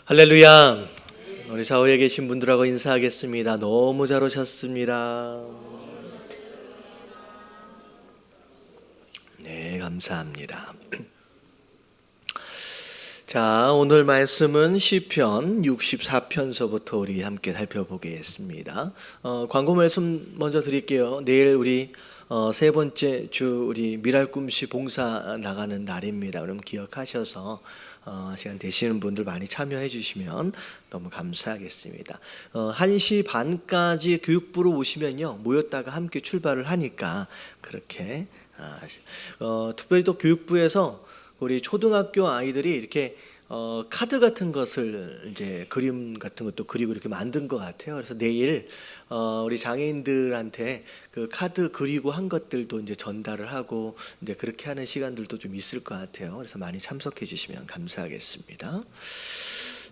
할렐루야. 우리 좌우에 계신 분들하고 인사하겠습니다. 너무 잘 오셨습니다. 네, 감사합니다. 자, 오늘 말씀은 시편 64편서부터 우리 함께 살펴보겠습니다. 광고 말씀 먼저 드릴게요. 내일 우리 세 번째 주 우리 미랄꿈씨 봉사 나가는 날입니다. 그럼 기억하셔서 시간 되시는 분들 많이 참여해 주시면 너무 감사하겠습니다. 1시 반까지 교육부로 오시면요, 모였다가 함께 출발을 하니까 그렇게 특별히 또 교육부에서 우리 초등학교 아이들이 이렇게 카드 같은 것을 이제 그림 같은 것도 그리고 이렇게 만든 것 같아요. 그래서 내일 우리 장애인들한테 그 카드 그리고 한 것들도 이제 전달을 하고 이제 그렇게 하는 시간들도 좀 있을 것 같아요. 그래서 많이 참석해 주시면 감사하겠습니다.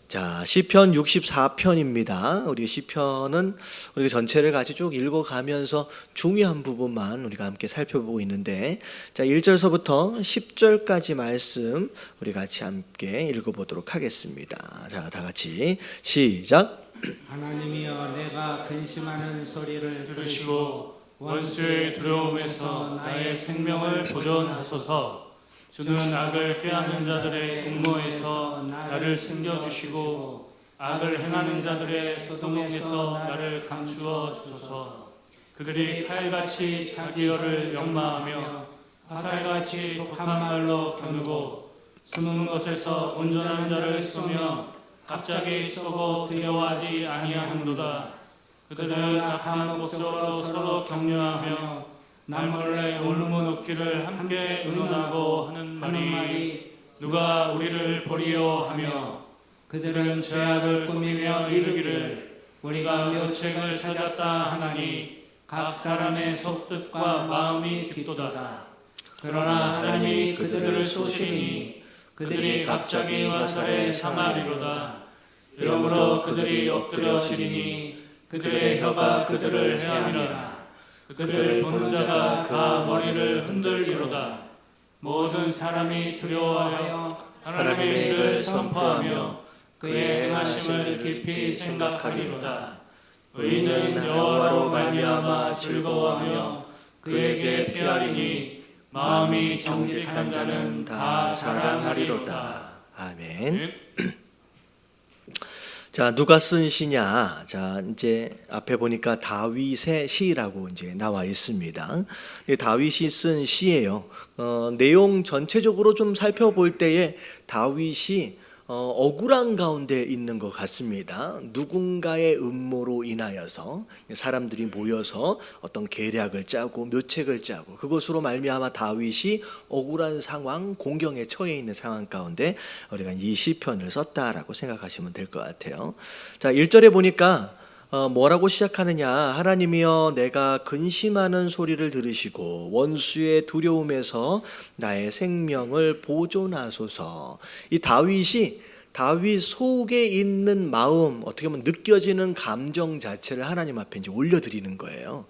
자, 시편 64편입니다. 우리 시편은 우리가 전체를 같이 쭉 읽어가면서 중요한 부분만 우리가 함께 살펴보고 있는데, 자, 1절서부터 10절까지 말씀 우리 같이 함께 읽어보도록 하겠습니다. 자, 다 같이 시작. 하나님이여, 내가 근심하는 소리를 들으시고 원수의 두려움에서 나의 생명을 보존하소서. 주는 악을 꾀하는 자들의 음모에서 나를 숨겨주시고 악을 행하는 자들의 소동에서 나를 감추어 주소서. 그들이 칼같이 자기 여를 역마하며 화살같이 독한 말로 겨누고 숨은 곳에서 온전한 자를 쏘며 갑자기 쏘고 두려워하지 아니하는도다. 그들은 악한 목적으로 서로 격려하며 날몰래 울고 웃기를 함께 의논하고 하는 말이 누가 우리를 보리요 하며, 그들은 죄악을 꾸미며 이르기를 우리가 묘책을 찾았다 하나니 각 사람의 속뜻과 마음이 깊도다. 그러나 하나님이 그들을 쏘시니 그들이 갑자기 화살에 상하리로다. 이러므로 그들이 엎드려지리니 그들의 혀가 그들을 해함이라. 그들 보는 자가 가 머리를 흔들리로다. 모든 사람이 두려워하여 하나님의 일을 선포하며 그의 행하심을 깊이 생각하리로다. 의인은 여호와로 말미암아 즐거워하며 그에게 피하리니 마음이 정직한 자는 다 자랑하리로다. 아멘. 자, 누가 쓴 시냐? 자, 이제 앞에 보니까 다윗의 시라고 이제 나와 있습니다. 다윗이 쓴 시예요. 내용 전체적으로 좀 살펴볼 때에 다윗이 억울한 가운데 있는 것 같습니다. 누군가의 음모로 인하여서 사람들이 모여서 어떤 계략을 짜고 묘책을 짜고 그것으로 말미암아 다윗이 억울한 상황, 공경에 처해 있는 상황 가운데 우리가 이 시편을 썼다라고 생각하시면 될 것 같아요. 자, 1절에 보니까 뭐라고 시작하느냐? 하나님이여, 내가 근심하는 소리를 들으시고 원수의 두려움에서 나의 생명을 보존하소서. 이 다윗 속에 있는 마음, 어떻게 보면 느껴지는 감정 자체를 하나님 앞에 이제 올려드리는 거예요.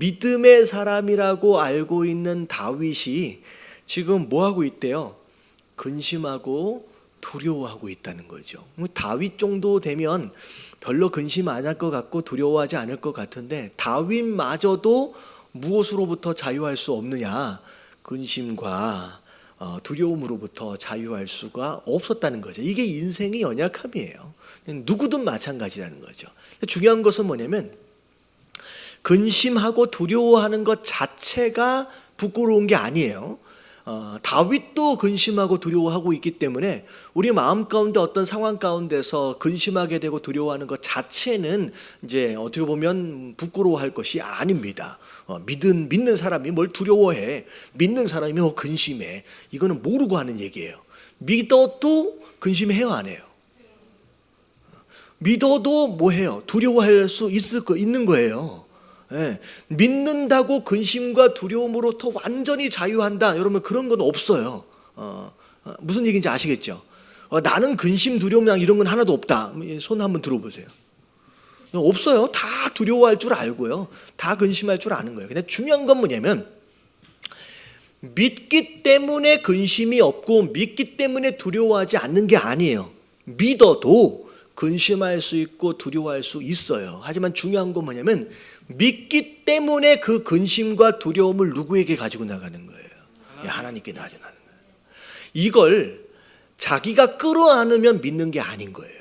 믿음의 사람이라고 알고 있는 다윗이 지금 뭐 하고 있대요? 근심하고 두려워하고 있다는 거죠. 다윗 정도 되면 별로 근심 안 할 것 같고 두려워하지 않을 것 같은데, 다윗마저도 무엇으로부터 자유할 수 없느냐? 근심과 두려움으로부터 자유할 수가 없었다는 거죠. 이게 인생의 연약함이에요. 누구든 마찬가지라는 거죠. 중요한 것은 뭐냐면, 근심하고 두려워하는 것 자체가 부끄러운 게 아니에요. 다윗도 근심하고 두려워하고 있기 때문에 우리 마음 가운데 어떤 상황 가운데서 근심하게 되고 두려워하는 것 자체는 이제 어떻게 보면 부끄러워할 것이 아닙니다. 믿는 사람이 뭘 두려워해? 믿는 사람이 뭐 근심해? 이거는 모르고 하는 얘기예요. 믿어도 근심해요, 안 해요? 믿어도 뭐 해요? 두려워할 수 있는 거예요. 예, 믿는다고 근심과 두려움으로부터 완전히 자유한다, 여러분, 그런 건 없어요. 무슨 얘기인지 아시겠죠? 나는 근심, 두려움 이런 건 하나도 없다. 손 한번 들어보세요. 없어요. 다 두려워할 줄 알고요, 다 근심할 줄 아는 거예요. 근데 중요한 건 뭐냐면, 믿기 때문에 근심이 없고 믿기 때문에 두려워하지 않는 게 아니에요. 믿어도 근심할 수 있고 두려워할 수 있어요. 하지만 중요한 건 뭐냐면 믿기 때문에 그 근심과 두려움을 누구에게 가지고 나가는 거예요? 하나님께 가지고 나가는 거예요. 이걸 자기가 끌어안으면 믿는 게 아닌 거예요.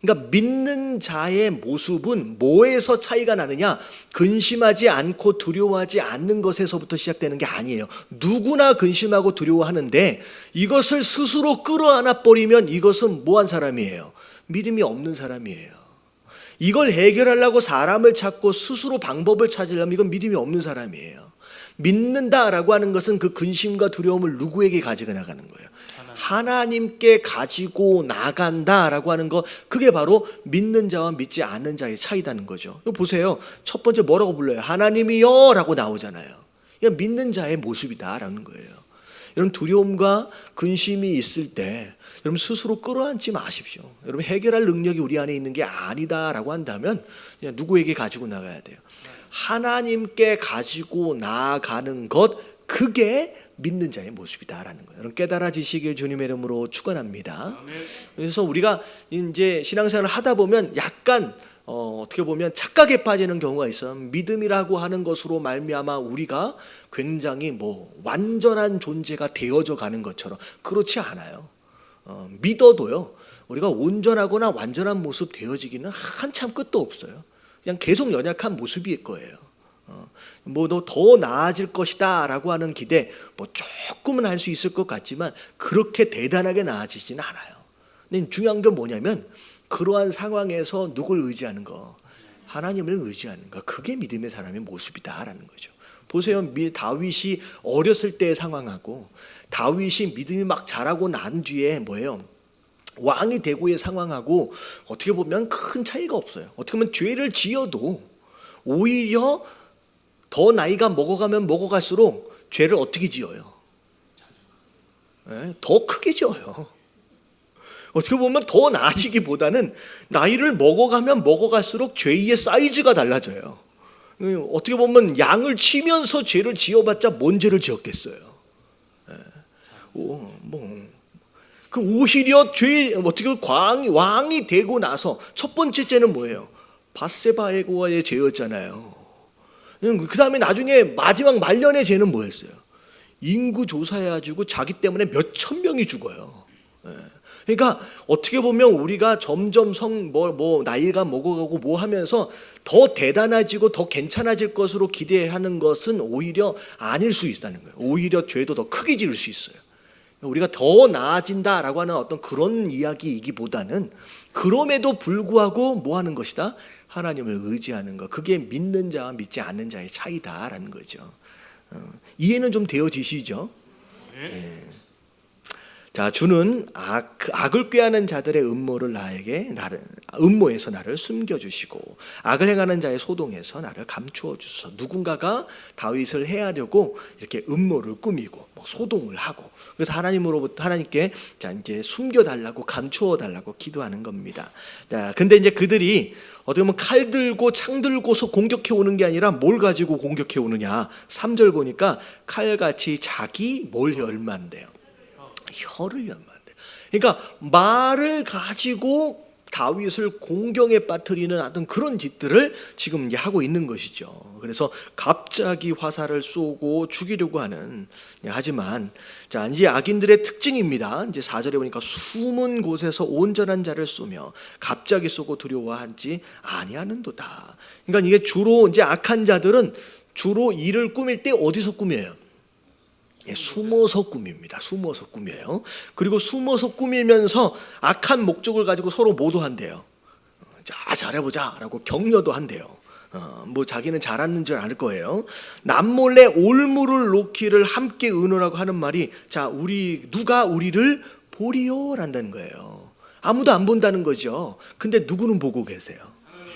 그러니까 믿는 자의 모습은 뭐에서 차이가 나느냐? 근심하지 않고 두려워하지 않는 것에서부터 시작되는 게 아니에요. 누구나 근심하고 두려워하는데 이것을 스스로 끌어안아 버리면 이것은 뭐한 사람이에요? 믿음이 없는 사람이에요. 이걸 해결하려고 사람을 찾고 스스로 방법을 찾으려면 이건 믿음이 없는 사람이에요. 믿는다라고 하는 것은 그 근심과 두려움을 누구에게 가지고 나가는 거예요? 하나님께 가지고 나간다라고 하는 거, 그게 바로 믿는 자와 믿지 않는 자의 차이다는 거죠. 이거 보세요. 첫 번째 뭐라고 불러요? 하나님이요 라고 나오잖아요. 이건 믿는 자의 모습이다라는 거예요. 여러분, 두려움과 근심이 있을 때 여러분 스스로 끌어안지 마십시오. 여러분, 해결할 능력이 우리 안에 있는 게 아니다라고 한다면 그냥 누구에게 가지고 나가야 돼요? 하나님께 가지고 나가는 것, 그게 믿는 자의 모습이다라는 거예요. 여러분, 깨달아지시길 주님의 이름으로 축원합니다. 그래서 우리가 이제 신앙생활을 하다 보면 약간 어떻게 보면 착각에 빠지는 경우가 있어요. 믿음이라고 하는 것으로 말미암아 우리가 굉장히 완전한 존재가 되어져 가는 것처럼, 그렇지 않아요. 믿어도요, 우리가 온전하거나 완전한 모습 되어지기는 한참 끝도 없어요. 그냥 계속 연약한 모습일 거예요. 너 더 나아질 것이다 라고 하는 기대 조금은 할 수 있을 것 같지만 그렇게 대단하게 나아지지는 않아요. 근데 중요한 건 뭐냐면 그러한 상황에서 누굴 의지하는 거? 하나님을 의지하는 거. 그게 믿음의 사람의 모습이다라는 거죠. 보세요. 다윗이 어렸을 때의 상황하고 다윗이 믿음이 막 자라고 난 뒤에 뭐예요? 왕이 되고의 상황하고 어떻게 보면 큰 차이가 없어요. 어떻게 보면 죄를 지어도 오히려 더 나이가 먹어가면 먹어갈수록 죄를 어떻게 지어요? 더 크게 지어요. 어떻게 보면 더 나아지기보다는 나이를 먹어가면 먹어갈수록 죄의 사이즈가 달라져요. 어떻게 보면 양을 치면서 죄를 지어봤자 뭔 죄를 지었겠어요? 오히려 어떻게 왕이 되고 나서 첫 번째 죄는 뭐예요? 밧세바와의 죄였잖아요. 그 다음에 나중에 마지막 말년의 죄는 뭐였어요? 인구 조사해가지고 자기 때문에 몇천 명이 죽어요. 그러니까 어떻게 보면 우리가 점점 나이가 먹어가고 뭐 하면서 더 대단해지고 더 괜찮아질 것으로 기대하는 것은 오히려 아닐 수 있다는 거예요. 오히려 죄도 더 크게 지을 수 있어요. 우리가 더 나아진다라고 하는 어떤 그런 이야기이기보다는 그럼에도 불구하고 뭐 하는 것이다? 하나님을 의지하는 것. 그게 믿는 자와 믿지 않는 자의 차이다라는 거죠. 이해는 좀 되어지시죠? 네. 자, 주는 악을 꾀하는 자들의 음모에서 나를 숨겨주시고 악을 행하는 자의 소동에서 나를 감추어 주소서. 누군가가 다윗을 해하려고 이렇게 음모를 꾸미고 소동을 하고, 그래서 하나님께 자 이제 숨겨달라고 감추어 달라고 기도하는 겁니다. 자, 근데 이제 그들이 어떻게 보면 칼 들고 창 들고서 공격해 오는 게 아니라 뭘 가지고 공격해 오느냐? 3절 보니까 칼같이 자기 뭘 열만대요? 혀를 열만대요. 그러니까 말을 가지고 다윗을 공경에 빠뜨리는 어떤 그런 짓들을 지금 이제 하고 있는 것이죠. 그래서 갑자기 화살을 쏘고 죽이려고 하는, 하지만 자 이제 악인들의 특징입니다. 이제 4절에 보니까 숨은 곳에서 온전한 자를 쏘며 갑자기 쏘고 두려워하지 아니하는도다. 그러니까 이게 주로 이제 악한 자들은 주로 일을 꾸밀 때 어디서 꾸며요? 숨어서 꾸밉니다. 숨어서 꾸며요. 그리고 숨어서 꾸미면서 악한 목적을 가지고 서로 모도한대요. 자, 잘해보자 라고 격려도 한대요. 자기는 잘하는 줄 알 거예요. 남몰래 올무를 놓기를 함께 의논하고 하는 말이, 자, 누가 우리를 보리요 란다는 거예요. 아무도 안 본다는 거죠. 근데 누구는 보고 계세요?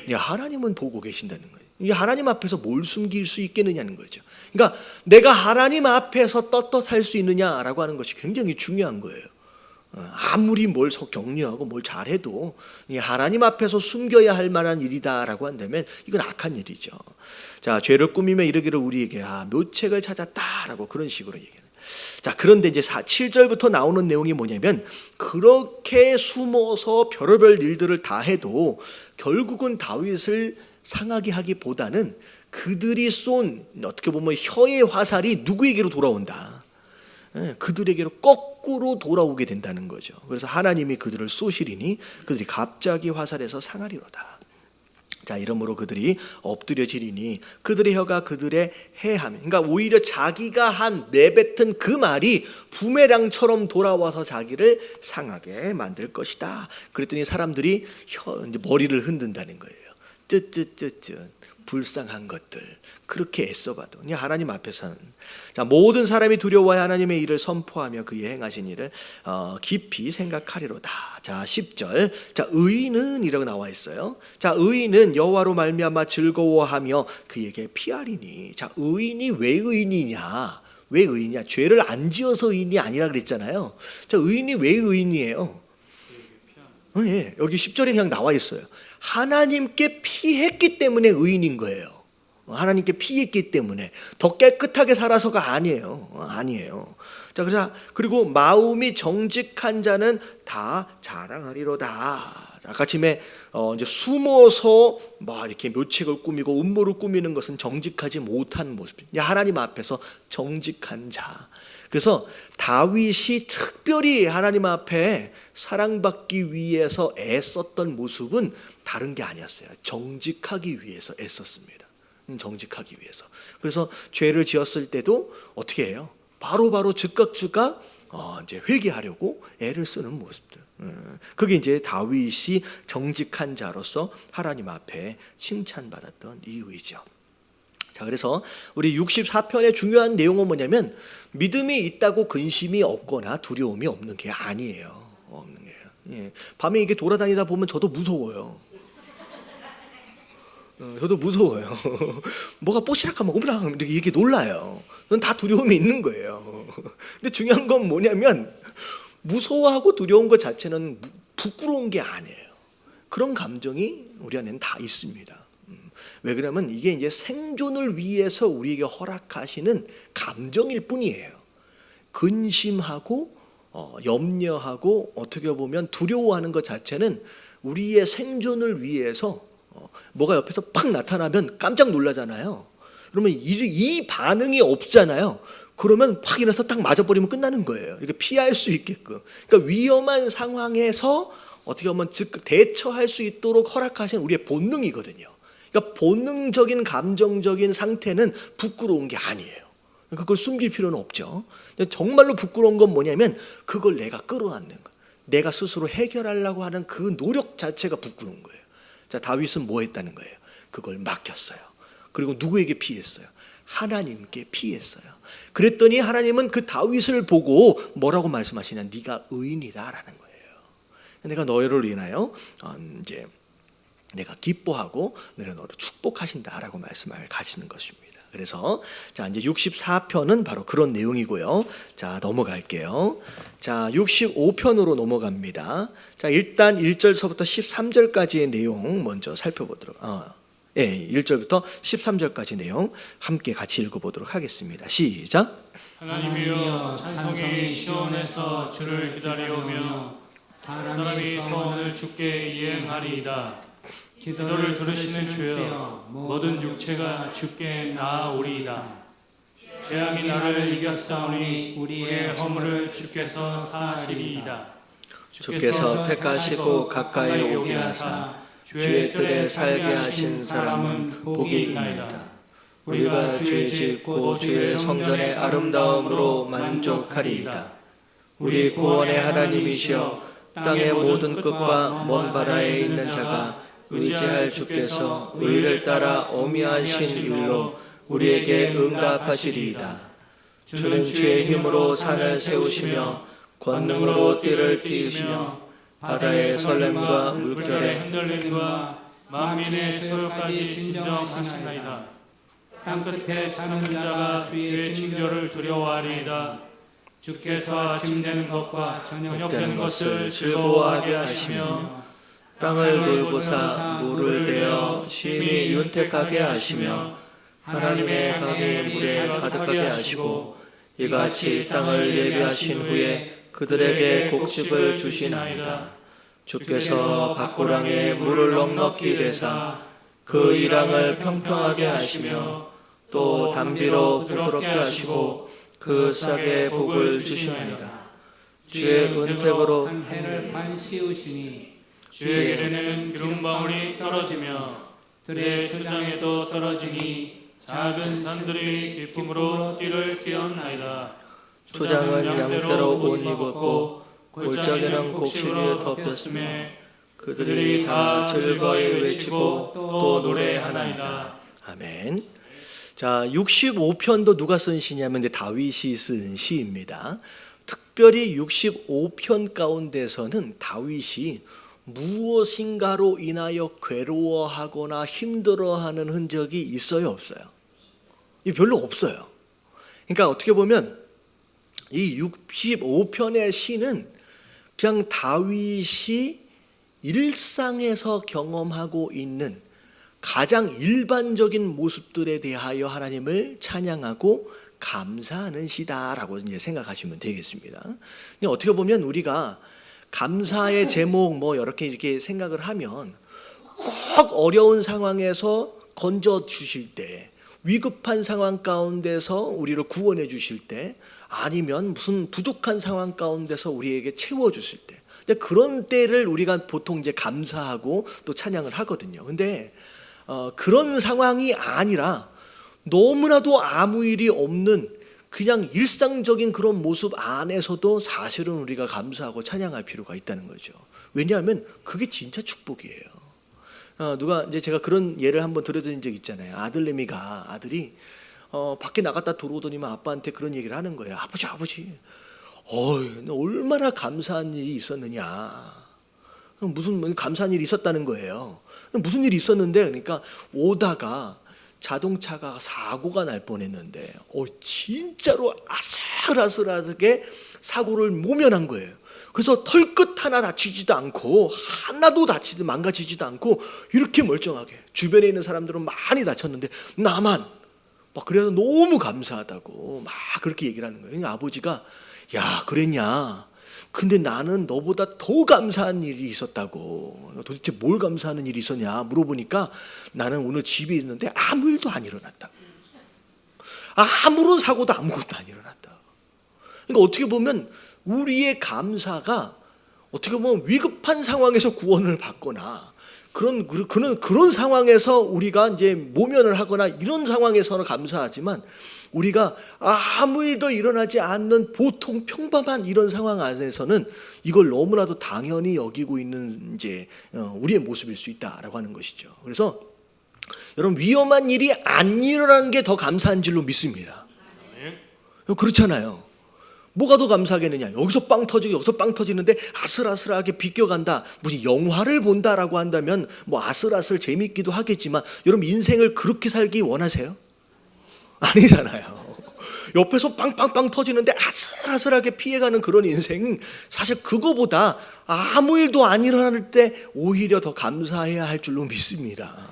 하나님은 보고 계신다는 거예요. 하나님 앞에서 뭘 숨길 수 있겠느냐는 거죠. 그러니까 내가 하나님 앞에서 떳떳할 수 있느냐라고 하는 것이 굉장히 중요한 거예요. 아무리 뭘 격려하고 뭘 잘해도 하나님 앞에서 숨겨야 할 만한 일이다라고 한다면 이건 악한 일이죠. 자, 죄를 꾸미며 이르기를 우리에게 묘책을 찾았다라고 그런 식으로 얘기해요. 자, 그런데 이제 7절부터 나오는 내용이 뭐냐면 그렇게 숨어서 별의별 일들을 다 해도 결국은 다윗을 상하게 하기보다는 그들이 쏜 어떻게 보면 혀의 화살이 누구에게로 돌아온다. 그들에게로 거꾸로 돌아오게 된다는 거죠. 그래서 하나님이 그들을 쏘시리니 그들이 갑자기 화살에서 상하리로다. 자, 이러므로 그들이 엎드려지리니 그들의 혀가 그들의 해함, 그러니까 오히려 자기가 내뱉은 그 말이 부메랑처럼 돌아와서 자기를 상하게 만들 것이다. 그랬더니 사람들이 이제 머리를 흔든다는 거예요. 쯧쯧쯧쯧 불쌍한 것들, 그렇게 애써봐도 하나님 앞에서는 자, 모든 사람이 두려워야 하나님의 일을 선포하며 그의 행하신 일을 깊이 생각하리로다. 자, 10절. 자, 의인은 이라고 나와 있어요. 자, 의인은 여호와로 말미암아 즐거워하며 그에게 피하리니. 자, 의인이 왜 의인이냐? 왜 의인이냐? 죄를 안 지어서 의인이 아니라 그랬잖아요. 자, 의인이 왜 의인이에요? 예, 여기 10절에 그냥 나와 있어요. 하나님께 피했기 때문에 의인인 거예요. 하나님께 피했기 때문에 더 깨끗하게 살아서가 아니에요. 아니에요. 자, 그리고 마음이 정직한 자는 다 자랑하리로다. 아까 아침에 이제 숨어서 막 이렇게 묘책을 꾸미고 음모를 꾸미는 것은 정직하지 못한 모습. 하나님 앞에서 정직한 자. 그래서 다윗이 특별히 하나님 앞에 사랑받기 위해서 애썼던 모습은 다른 게 아니었어요. 정직하기 위해서 애썼습니다. 정직하기 위해서. 그래서 죄를 지었을 때도 어떻게 해요? 바로바로 즉각 이제 회개하려고 애를 쓰는 모습들. 그게 이제 다윗이 정직한 자로서 하나님 앞에 칭찬받았던 이유이죠. 자, 그래서 우리 64편의 중요한 내용은 뭐냐면 믿음이 있다고 근심이 없거나 두려움이 없는 게 아니에요. 없는 게요. 예. 밤에 이게 돌아다니다 보면 저도 무서워요. 저도 무서워요. 뭐가 뽀시락하면 어머나 이렇게 놀라요. 그건 다 두려움이 있는 거예요. 근데 중요한 건 뭐냐면 무서워하고 두려운 것 자체는 부끄러운 게 아니에요. 그런 감정이 우리 안에는 다 있습니다. 왜 그러냐면 이게 이제 생존을 위해서 우리에게 허락하시는 감정일 뿐이에요. 근심하고 염려하고 어떻게 보면 두려워하는 것 자체는 우리의 생존을 위해서 뭐가 옆에서 팍 나타나면 깜짝 놀라잖아요. 그러면 이 반응이 없잖아요. 그러면 팍 일어나서 딱 맞아버리면 끝나는 거예요. 이렇게 피할 수 있게끔. 그러니까 위험한 상황에서 어떻게 보면 즉 대처할 수 있도록 허락하신 우리의 본능이거든요. 그러니까 본능적인 감정적인 상태는 부끄러운 게 아니에요. 그걸 숨길 필요는 없죠. 정말로 부끄러운 건 뭐냐면 그걸 내가 끌어안는 거, 내가 스스로 해결하려고 하는 그 노력 자체가 부끄러운 거예요. 자, 다윗은 뭐 했다는 거예요? 그걸 맡겼어요. 그리고 누구에게 피했어요? 하나님께 피했어요. 그랬더니 하나님은 그 다윗을 보고 뭐라고 말씀하시냐? 네가 의인이다라는 거예요. 내가 너희를 인하여 이제 내가 기뻐하고 내가 너를 축복하신다라고 말씀을 가시는 것입니다. 그래서 자, 이제 64편은 바로 그런 내용이고요. 자, 넘어갈게요. 자, 65편으로 넘어갑니다. 자, 일단 1절서부터 13절까지의 내용 먼저 살펴보도록. 예, 1절부터 13절까지 내용 함께 같이 읽어보도록 하겠습니다. 시작. 하나님이여 찬송이 시온에서 주를 기다려오며 사람이 서원을 주께 이행하리이다. 기도를 들으시는 주여 모든 육체가 주께 나아오리이다. 재앙이 나를 이겼사오니 우리의 허물을 주께서 사하시리이다. 주께서 택하시고 가까이 오게 하사 주의 뜰에 살게 하신 사람은 복이 있나이다. 우리가 주의 짓고 주의 성전의 아름다움으로 만족하리이다. 우리 구원의 하나님이시여 땅의 모든 끝과 먼 바다에 있는 자가 의지할 주께서 의를 따라 어미하신 일로 우리에게 응답하시리이다. 주는 주의 힘으로 산을 세우시며 권능으로 띠를 띄우시며 바다의 설렘과 물결의 흔들림과 만민의 소요까지 진정하시나이다. 땅끝에 사는 자가 주의 징조를 두려워하리이다. 주께서 아침되는 것과 저녁되는 것을 즐거워하게 하시며 땅을 돌보사 물을 대어 심히 윤택하게 하시며 하나님의 강의 물에 가득하게 하시고 이같이 땅을 예비하신 후에 그들에게 곡식을 주시나이다. 주께서 밭고랑에 물을 넉넉히 대사 그 이랑을 평평하게 하시며 또 담비로 부드럽게 하시고 그 싹에 복을 주시나이다. 주의 은택으로 한 해를 반 씌우시니 주의 길에는 기름방울이 떨어지며 들의 초장에도 떨어지니 작은 산들이 기쁨으로 띠를 띄었나이다. 초장은 양대로 옷 입었고 골짜기는 곡식을 덮였으며 그들이 다 즐거이 외치고 또 노래하나이다. 아멘. 자, 65편도 누가 쓴 시냐면 이제 다윗이 쓴 시입니다. 특별히 65편 가운데서는 다윗이 무엇인가로 인하여 괴로워하거나 힘들어하는 흔적이 있어요, 없어요? 이 별로 없어요. 그러니까 어떻게 보면 이 65편의 시는 그냥 다윗이 일상에서 경험하고 있는 가장 일반적인 모습들에 대하여 하나님을 찬양하고 감사하는 시다라고 이제 생각하시면 되겠습니다. 어떻게 보면 우리가 감사의 제목 뭐 이렇게 생각을 하면 꼭 어려운 상황에서 건져 주실 때, 위급한 상황 가운데서 우리를 구원해 주실 때, 아니면 무슨 부족한 상황 가운데서 우리에게 채워 주실 때, 그런 때를 우리가 보통 이제 감사하고 또 찬양을 하거든요. 근데 그런 상황이 아니라 너무나도 아무 일이 없는 그냥 일상적인 그런 모습 안에서도 사실은 우리가 감사하고 찬양할 필요가 있다는 거죠. 왜냐하면 그게 진짜 축복이에요. 누가 이제 제가 그런 예를 한번 들어드린 적 있잖아요. 아들이 밖에 나갔다 들어오더니만 아빠한테 그런 얘기를 하는 거예요. 아버지, 너 얼마나 감사한 일이 있었느냐. 무슨 감사한 일이 있었다는 거예요. 무슨 일이 있었는데, 그러니까 오다가 자동차가 사고가 날 뻔했는데 진짜로 아슬아슬하게 사고를 모면한 거예요. 그래서 털끝 하나 다치지도 않고 하나도 망가지지도 않고 이렇게 멀쩡하게, 주변에 있는 사람들은 많이 다쳤는데 나만 막 그래서 너무 감사하다고 막 그렇게 얘기를 하는 거예요. 아버지가 야, 그랬냐? 근데 나는 너보다 더 감사한 일이 있었다고. 도대체 뭘 감사하는 일이 있었냐 물어보니까 나는 오늘 집에 있는데 아무 일도 안 일어났다고. 아무런 사고도 아무것도 안 일어났다. 그러니까 어떻게 보면 우리의 감사가 어떻게 보면 위급한 상황에서 구원을 받거나 그런 상황에서 우리가 이제 모면을 하거나 이런 상황에서는 감사하지만, 우리가 아무 일도 일어나지 않는 보통 평범한 이런 상황 안에서는 이걸 너무나도 당연히 여기고 있는 이제 우리의 모습일 수 있다라고 하는 것이죠. 그래서 여러분, 위험한 일이 안 일어나는 게 더 감사한 줄로 믿습니다. 그렇잖아요. 뭐가 더 감사하겠느냐? 여기서 빵 터지고 여기서 빵 터지는데 아슬아슬하게 비껴간다. 무슨 영화를 본다라고 한다면 뭐 아슬아슬 재밌기도 하겠지만, 여러분 인생을 그렇게 살기 원하세요? 아니잖아요. 옆에서 빵빵빵 터지는데 아슬아슬하게 피해가는 그런 인생, 사실 그거보다 아무 일도 안 일어날 때 오히려 더 감사해야 할 줄로 믿습니다.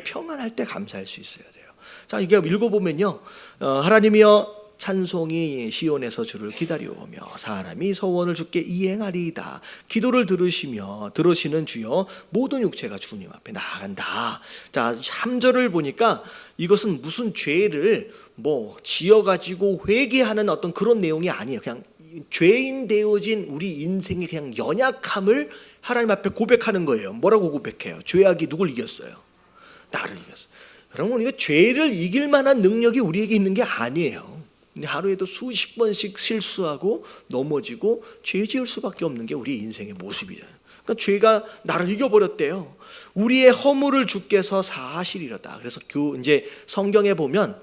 평안할 때 감사할 수 있어야 돼요. 자, 이게 읽어보면요, 하나님이여 찬송이 시온에서 주를 기다려오며 사람이 서원을 주께 이행하리이다. 기도를 들으시는 주여 모든 육체가 주님 앞에 나아간다. 자, 3절을 보니까 이것은 무슨 죄를 뭐 지어가지고 회개하는 어떤 그런 내용이 아니에요. 그냥 죄인 되어진 우리 인생의 그냥 연약함을 하나님 앞에 고백하는 거예요. 뭐라고 고백해요? 죄악이 누굴 이겼어요? 나를 이겼어요. 여러분, 이거 죄를 이길 만한 능력이 우리에게 있는 게 아니에요. 하루에도 수십 번씩 실수하고 넘어지고 죄 지을 수밖에 없는 게 우리 인생의 모습이잖아요. 그러니까 죄가 나를 이겨버렸대요. 우리의 허물을 주께서 사하시리로다. 그래서 이제 성경에 보면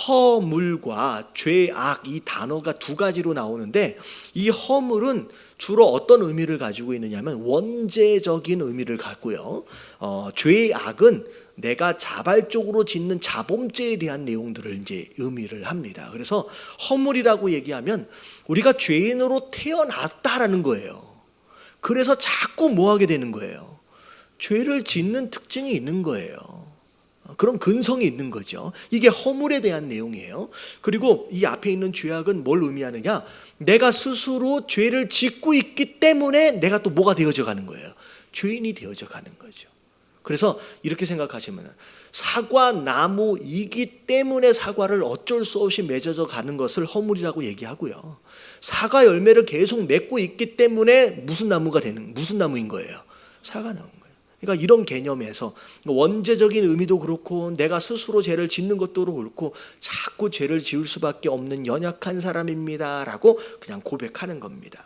허물과 죄악 이 단어가 두 가지로 나오는데, 이 허물은 주로 어떤 의미를 가지고 있느냐면 원죄적인 의미를 갖고요. 죄악은 내가 자발적으로 짓는 자범죄에 대한 내용들을 이제 의미를 합니다. 그래서 허물이라고 얘기하면 우리가 죄인으로 태어났다라는 거예요. 그래서 자꾸 뭐 하게 되는 거예요? 죄를 짓는 특징이 있는 거예요. 그런 근성이 있는 거죠. 이게 허물에 대한 내용이에요. 그리고 이 앞에 있는 죄악은 뭘 의미하느냐? 내가 스스로 죄를 짓고 있기 때문에 내가 또 뭐가 되어져 가는 거예요? 죄인이 되어져 가는 거죠. 그래서 이렇게 생각하시면 사과 나무이기 때문에 사과를 어쩔 수 없이 맺어져 가는 것을 허물이라고 얘기하고요. 사과 열매를 계속 맺고 있기 때문에 무슨 나무인 거예요? 사과나무인 거예요. 그러니까 이런 개념에서 원죄적인 의미도 그렇고 내가 스스로 죄를 짓는 것도 그렇고 자꾸 죄를 지을 수밖에 없는 연약한 사람입니다라고 그냥 고백하는 겁니다.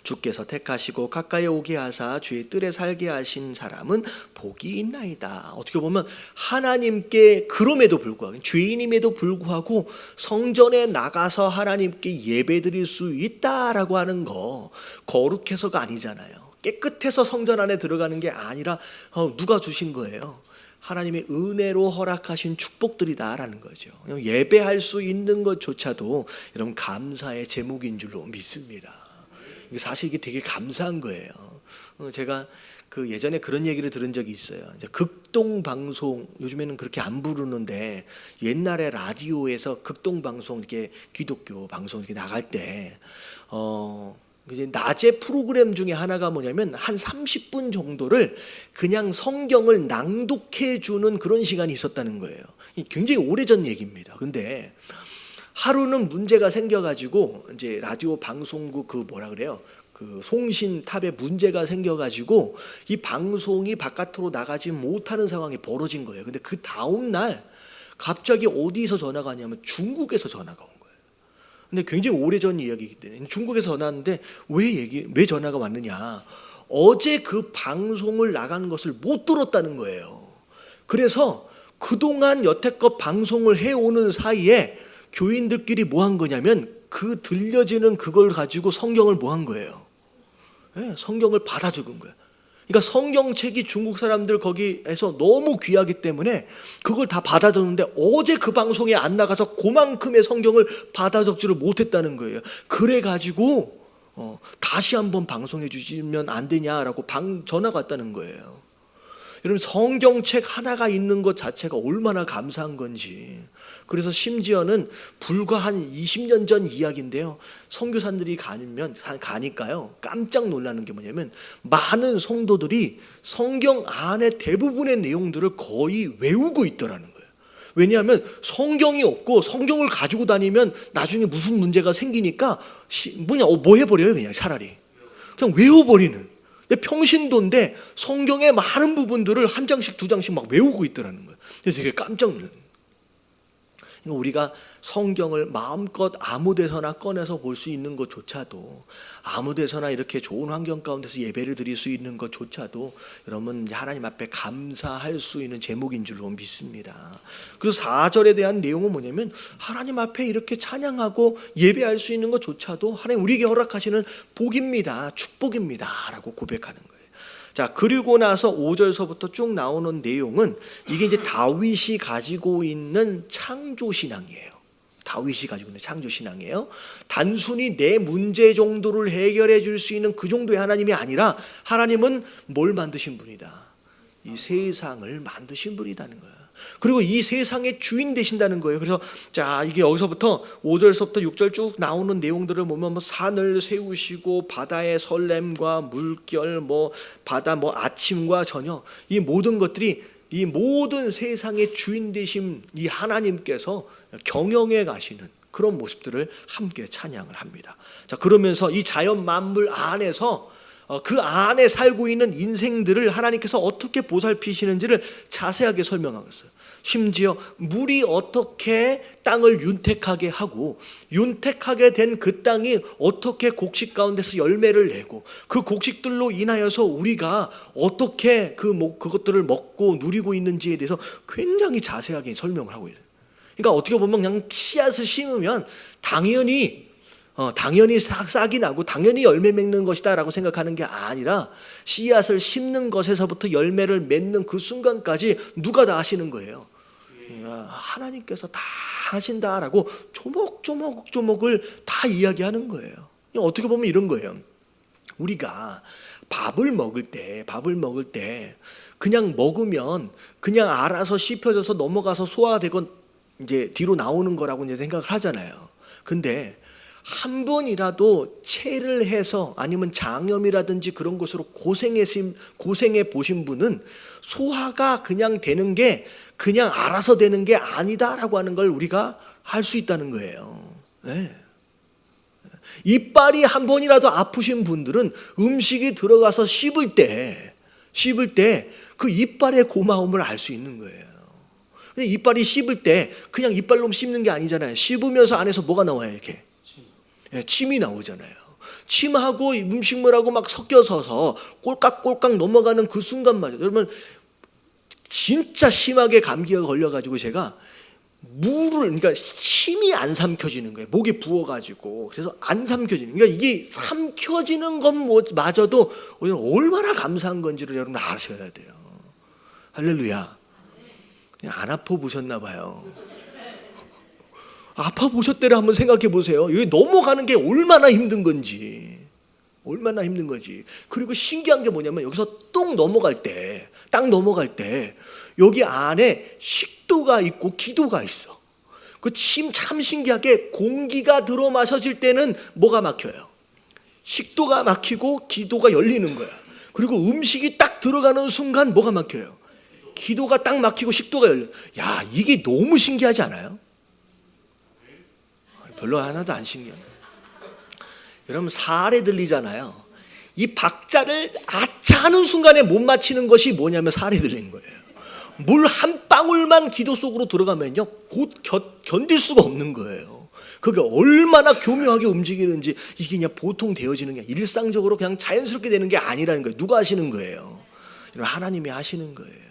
주께서 택하시고 가까이 오게 하사 주의 뜰에 살게 하신 사람은 복이 있나이다. 어떻게 보면 하나님께 그럼에도 불구하고 죄인임에도 불구하고 성전에 나가서 하나님께 예배드릴 수 있다라고 하는 거 거룩해서가 아니잖아요. 깨끗해서 성전 안에 들어가는 게 아니라 누가 주신 거예요? 하나님의 은혜로 허락하신 축복들이다라는 거죠. 예배할 수 있는 것조차도 여러분 감사의 제목인 줄로 믿습니다. 사실 이게 되게 감사한 거예요. 제가 그 예전에 그런 얘기를 들은 적이 있어요. 이제 극동 방송 요즘에는 그렇게 안 부르는데 옛날에 라디오에서 극동 방송 이렇게 기독교 방송 이렇게 나갈 때 이제 낮에 프로그램 중에 하나가 뭐냐면 한 30분 정도를 그냥 성경을 낭독해 주는 그런 시간이 있었다는 거예요. 굉장히 오래전 얘기입니다. 근데 하루는 문제가 생겨가지고 이제 라디오 방송국 그 송신탑에 문제가 생겨가지고 이 방송이 바깥으로 나가지 못하는 상황이 벌어진 거예요. 근데 그 다음 날 갑자기 어디서 전화가 왔냐면 중국에서 전화가 온 거예요. 근데 굉장히 오래전 이야기이기 때문에 중국에서 전화 왔는데 왜 전화가 왔느냐? 어제 그 방송을 나가는 것을 못 들었다는 거예요. 그래서 그동안 여태껏 방송을 해오는 사이에 교인들끼리 뭐 한 거냐면 그 들려지는 그걸 가지고 성경을 뭐 한 거예요? 네, 성경을 받아 적은 거예요. 그러니까 성경책이 중국 사람들 거기에서 너무 귀하기 때문에 그걸 다 받아 적는데 어제 그 방송에 안 나가서 그만큼의 성경을 받아 적지를 못했다는 거예요. 그래가지고 다시 한번 방송해 주시면 안 되냐라고 전화가 왔다는 거예요. 여러분 성경책 하나가 있는 것 자체가 얼마나 감사한 건지. 그래서 심지어는 불과 한 20년 전 이야기인데요. 선교사들이 가니까요. 깜짝 놀라는 게 뭐냐면 많은 성도들이 성경 안에 대부분의 내용들을 거의 외우고 있더라는 거예요. 왜냐하면 성경이 없고 성경을 가지고 다니면 나중에 무슨 문제가 생기니까 뭐 해버려요. 그냥 차라리 그냥 외워버리는. 평신도인데 성경의 많은 부분들을 한 장씩 두 장씩 막 외우고 있더라는 거예요. 되게 깜짝 놀라요. 우리가 성경을 마음껏 아무 데서나 꺼내서 볼 수 있는 것조차도 아무 데서나 이렇게 좋은 환경 가운데서 예배를 드릴 수 있는 것조차도 여러분 하나님 앞에 감사할 수 있는 제목인 줄로 믿습니다. 그리고 4절에 대한 내용은 뭐냐면 하나님 앞에 이렇게 찬양하고 예배할 수 있는 것조차도 하나님 우리에게 허락하시는 복입니다. 축복입니다. 라고 고백하는 거예요. 자, 그리고 나서 5절서부터 쭉 나오는 내용은 이게 이제 다윗이 가지고 있는 창조신앙이에요. 다윗이 가지고 있는 창조신앙이에요. 단순히 내 문제 정도를 해결해 줄 수 있는 그 정도의 하나님이 아니라 하나님은 뭘 만드신 분이다? 이 세상을 만드신 분이라는 거예요. 그리고 이 세상의 주인 되신다는 거예요. 그래서 자 이게 여기서부터 5절서부터 6절 쭉 나오는 내용들을 보면 산을 세우시고 바다의 설렘과 물결 바다 아침과 저녁 이 모든 것들이 이 모든 세상의 주인 되신 이 하나님께서 경영해 가시는 그런 모습들을 함께 찬양을 합니다. 자 그러면서 이 자연 만물 안에서 그 안에 살고 있는 인생들을 하나님께서 어떻게 보살피시는지를 자세하게 설명하고 있어요. 심지어 물이 어떻게 땅을 윤택하게 하고 윤택하게 된 그 땅이 어떻게 곡식 가운데서 열매를 내고 그 곡식들로 인하여서 우리가 어떻게 그것들을 먹고 누리고 있는지에 대해서 굉장히 자세하게 설명을 하고 있어요. 그러니까 어떻게 보면 그냥 씨앗을 심으면 당연히 싹이 나고 당연히 열매 맺는 것이다 라고 생각하는 게 아니라 씨앗을 심는 것에서부터 열매를 맺는 그 순간까지 누가 다 하시는 거예요? 하나님께서 다 하신다라고 조목조목을 다 이야기하는 거예요. 어떻게 보면 이런 거예요. 우리가 밥을 먹을 때 그냥 먹으면 그냥 알아서 씹혀져서 넘어가서 소화되고 이제 뒤로 나오는 거라고 이제 생각을 하잖아요. 근데 한 번이라도 체를 해서 아니면 장염이라든지 그런 것으로 고생해 보신 분은 소화가 그냥 되는 게 그냥 알아서 되는 게 아니다라고 하는 걸 우리가 할 수 있다는 거예요. 네. 이빨이 한 번이라도 아프신 분들은 음식이 들어가서 씹을 때 그 이빨의 고마움을 알 수 있는 거예요. 근데 이빨이 씹을 때 그냥 이빨로 씹는 게 아니잖아요. 씹으면서 안에서 뭐가 나와요? 이렇게 침이 나오잖아요. 침하고 음식물하고 막 섞여서서 꼴깍꼴깍 넘어가는 그 순간마저, 여러분 진짜 심하게 감기가 걸려가지고 제가 그러니까 침이 안 삼켜지는 거예요. 목이 부어가지고. 그래서 안 삼켜지는. 그러니까 이게 삼켜지는 것마저도 얼마나 감사한 건지를 여러분 아셔야 돼요. 할렐루야. 그냥 안 아파 보셨나 봐요. 아파 보셨대를 한번 생각해 보세요. 여기 넘어가는 게 얼마나 힘든 건지. 얼마나 힘든 거지. 그리고 신기한 게 뭐냐면 여기서 딱 넘어갈 때 여기 안에 식도가 있고 기도가 있어. 그 참 신기하게 공기가 들어 마셔질 때는 뭐가 막혀요? 식도가 막히고 기도가 열리는 거야. 그리고 음식이 딱 들어가는 순간 뭐가 막혀요? 기도가 딱 막히고 식도가 열려. 야, 이게 너무 신기하지 않아요? 별로 하나도 안 신기해요. 여러분 사례 들리잖아요. 이 박자를 아차 하는 순간에 못 맞히는 것이 뭐냐면 사례 들리는 거예요. 물 한 방울만 기도 속으로 들어가면요 곧 견딜 수가 없는 거예요. 그게 얼마나 교묘하게 움직이는지 이게 그냥 보통 되어지는 게 일상적으로 그냥 자연스럽게 되는 게 아니라는 거예요. 누가 하시는 거예요? 하나님이 하시는 거예요.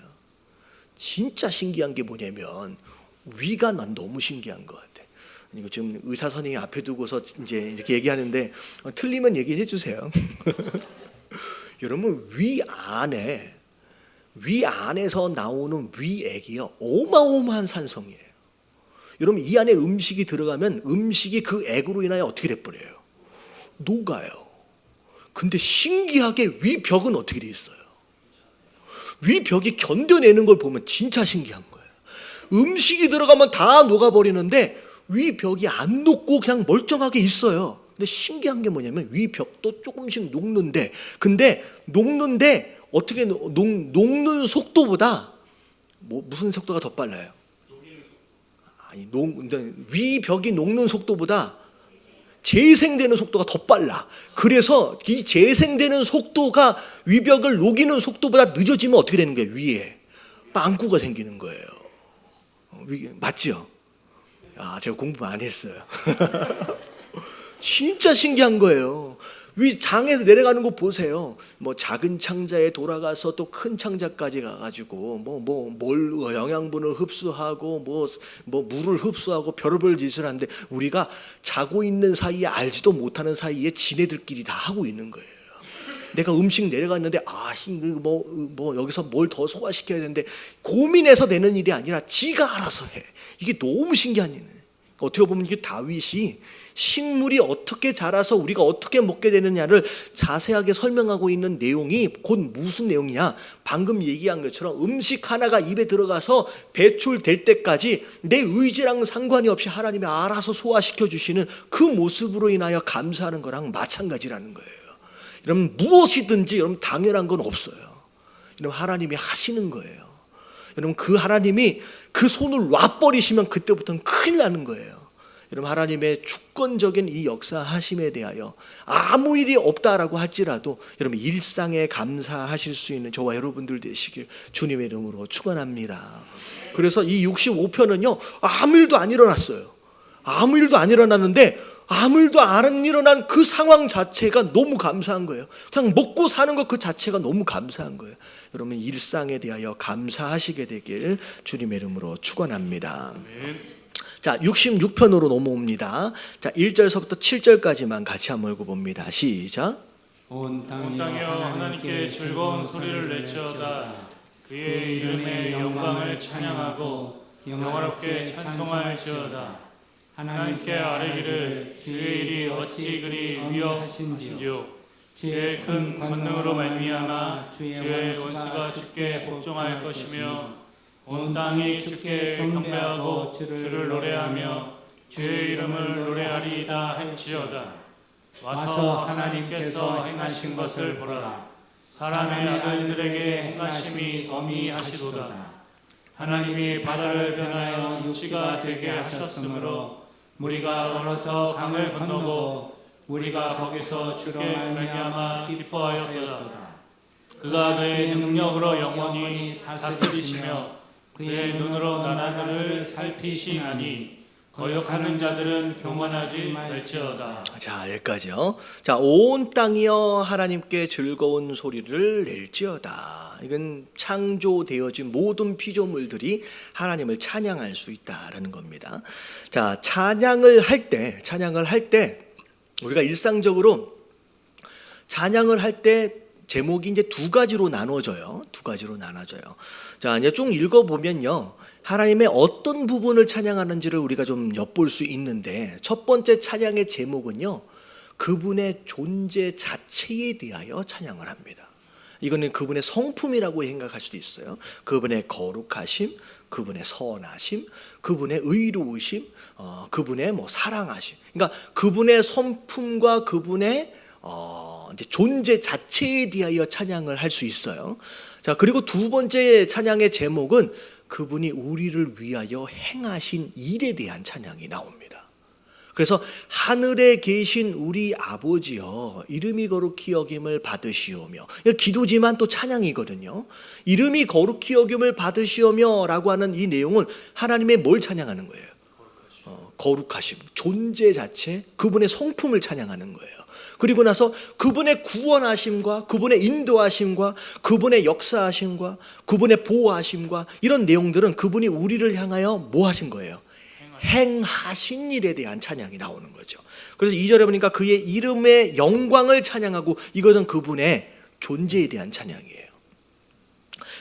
진짜 신기한 게 뭐냐면 위가 난 너무 신기한 것 같아. 이거 지금 의사 선생님 앞에 두고서 이제 이렇게 얘기하는데 틀리면 얘기해 주세요. 여러분 위 안에서 나오는 위액이요 어마어마한 산성이에요. 여러분 이 안에 음식이 들어가면 음식이 그 액으로 인하여 어떻게 돼버려요? 녹아요. 근데 신기하게 위벽은 어떻게 돼 있어요? 위벽이 견뎌내는 걸 보면 진짜 신기한 거예요. 음식이 들어가면 다 녹아버리는데 위벽이 안 녹고 그냥 멀쩡하게 있어요. 근데 신기한 게 뭐냐면 위벽도 조금씩 녹는데 어떻게 녹는 속도보다 무슨 속도가 더 빨라요? 아니 위벽이 녹는 속도보다 재생되는 속도가 더 빨라. 그래서 이 재생되는 속도가 위벽을 녹이는 속도보다 늦어지면 어떻게 되는 거예요? 위에 빵꾸가 생기는 거예요. 맞죠? 아, 제가 공부 많이 했어요. 진짜 신기한 거예요. 위 장에서 내려가는 거 보세요. 뭐 작은 창자에 돌아가서 또 큰 창자까지 가가지고 뭘 영양분을 흡수하고 뭐 물을 흡수하고 별의별 짓을 하는데 우리가 자고 있는 사이에 알지도 못하는 사이에 지네들끼리 다 하고 있는 거예요. 내가 음식 내려갔는데 여기서 뭘 더 소화시켜야 되는데 고민해서 되는 일이 아니라 지가 알아서 해. 이게 너무 신기한 일이에요. 어떻게 보면 이게 다윗이 식물이 어떻게 자라서 우리가 어떻게 먹게 되느냐를 자세하게 설명하고 있는 내용이 곧 무슨 내용이냐? 방금 얘기한 것처럼 음식 하나가 입에 들어가서 배출될 때까지 내 의지랑 상관이 없이 하나님이 알아서 소화시켜 주시는 그 모습으로 인하여 감사하는 거랑 마찬가지라는 거예요. 여러분 무엇이든지 여러분 당연한 건 없어요. 여러분 하나님이 하시는 거예요. 여러분 그 하나님이 그 손을 놔버리시면 그때부터는 큰일 나는 거예요. 여러분 하나님의 주권적인 이 역사하심에 대하여 아무 일이 없다라고 할지라도 여러분 일상에 감사하실 수 있는 저와 여러분들 되시길 주님의 이름으로 축원합니다. 그래서 이 65편은요 아무 일도 안 일어났어요. 아무 일도 안 일어났는데 아무 일도 안 일어난 그 상황 자체가 너무 감사한 거예요. 그냥 먹고 사는 것 그 자체가 너무 감사한 거예요. 여러분 일상에 대하여 감사하시게 되길 주님의 이름으로 축원합니다. 자, 66편으로 넘어옵니다. 자, 1절서부터 7절까지만 같이 한번 읽어봅니다. 시작. 온 땅이여 하나님께 즐거운 소리를 내치어다. 그의 이름의 영광을 찬양하고 영화롭게 찬송할지어다. 하나님께 아뢰기를 주의 일이 어찌 그리 위험하신지요. 주의 큰 권능으로 말미암아 주의 원수가 주께 복종할 것이며 온 땅이 주께 경배하고 주를 노래하며 주의 이름을 노래하리이다 할지어다. 와서 하나님께서 행하신 것을 보라. 사람의 아들들에게 행하심이 어미하시도다. 하나님이 바다를 변하여 육지가 되게 하셨으므로 우리가 걸어서 강을 건너고 우리가 거기서 주께 말미암아 기뻐하였도다. 그가 그의 능력으로 영원히 다스리시며 그의 눈으로 나라들을 살피시나니 거역하는 자들은 교만하지 말지어다. 자, 여기까지요. 자, 온 땅이여 하나님께 즐거운 소리를 낼지어다. 이건 창조되어진 모든 피조물들이 하나님을 찬양할 수 있다라는 겁니다. 자, 찬양을 할 때 우리가 일상적으로 찬양을 할 때 제목이 이제 두 가지로 나눠져요. 자, 이제 쭉 읽어보면요. 하나님의 어떤 부분을 찬양하는지를 우리가 좀 엿볼 수 있는데, 첫 번째 찬양의 제목은요, 그분의 존재 자체에 대하여 찬양을 합니다. 이거는 그분의 성품이라고 생각할 수도 있어요. 그분의 거룩하심, 그분의 선하심, 그분의 의로우심, 그분의 사랑하심. 그러니까 그분의 성품과 그분의 이제 존재 자체에 대하여 찬양을 할 수 있어요. 자, 그리고 두 번째 찬양의 제목은 그분이 우리를 위하여 행하신 일에 대한 찬양이 나옵니다. 그래서 하늘에 계신 우리 아버지여 이름이 거룩히 여김을 받으시오며, 기도지만 또 찬양이거든요. 이름이 거룩히 여김을 받으시오며 라고 하는 이 내용은 하나님의 뭘 찬양하는 거예요? 거룩하심, 존재 자체, 그분의 성품을 찬양하는 거예요. 그리고 나서 그분의 구원하심과 그분의 인도하심과 그분의 역사하심과 그분의 보호하심과 이런 내용들은 그분이 우리를 향하여 뭐 하신 거예요? 행하신 일에 대한 찬양이 나오는 거죠. 그래서 2절에 보니까 그의 이름의 영광을 찬양하고, 이것은 그분의 존재에 대한 찬양이에요.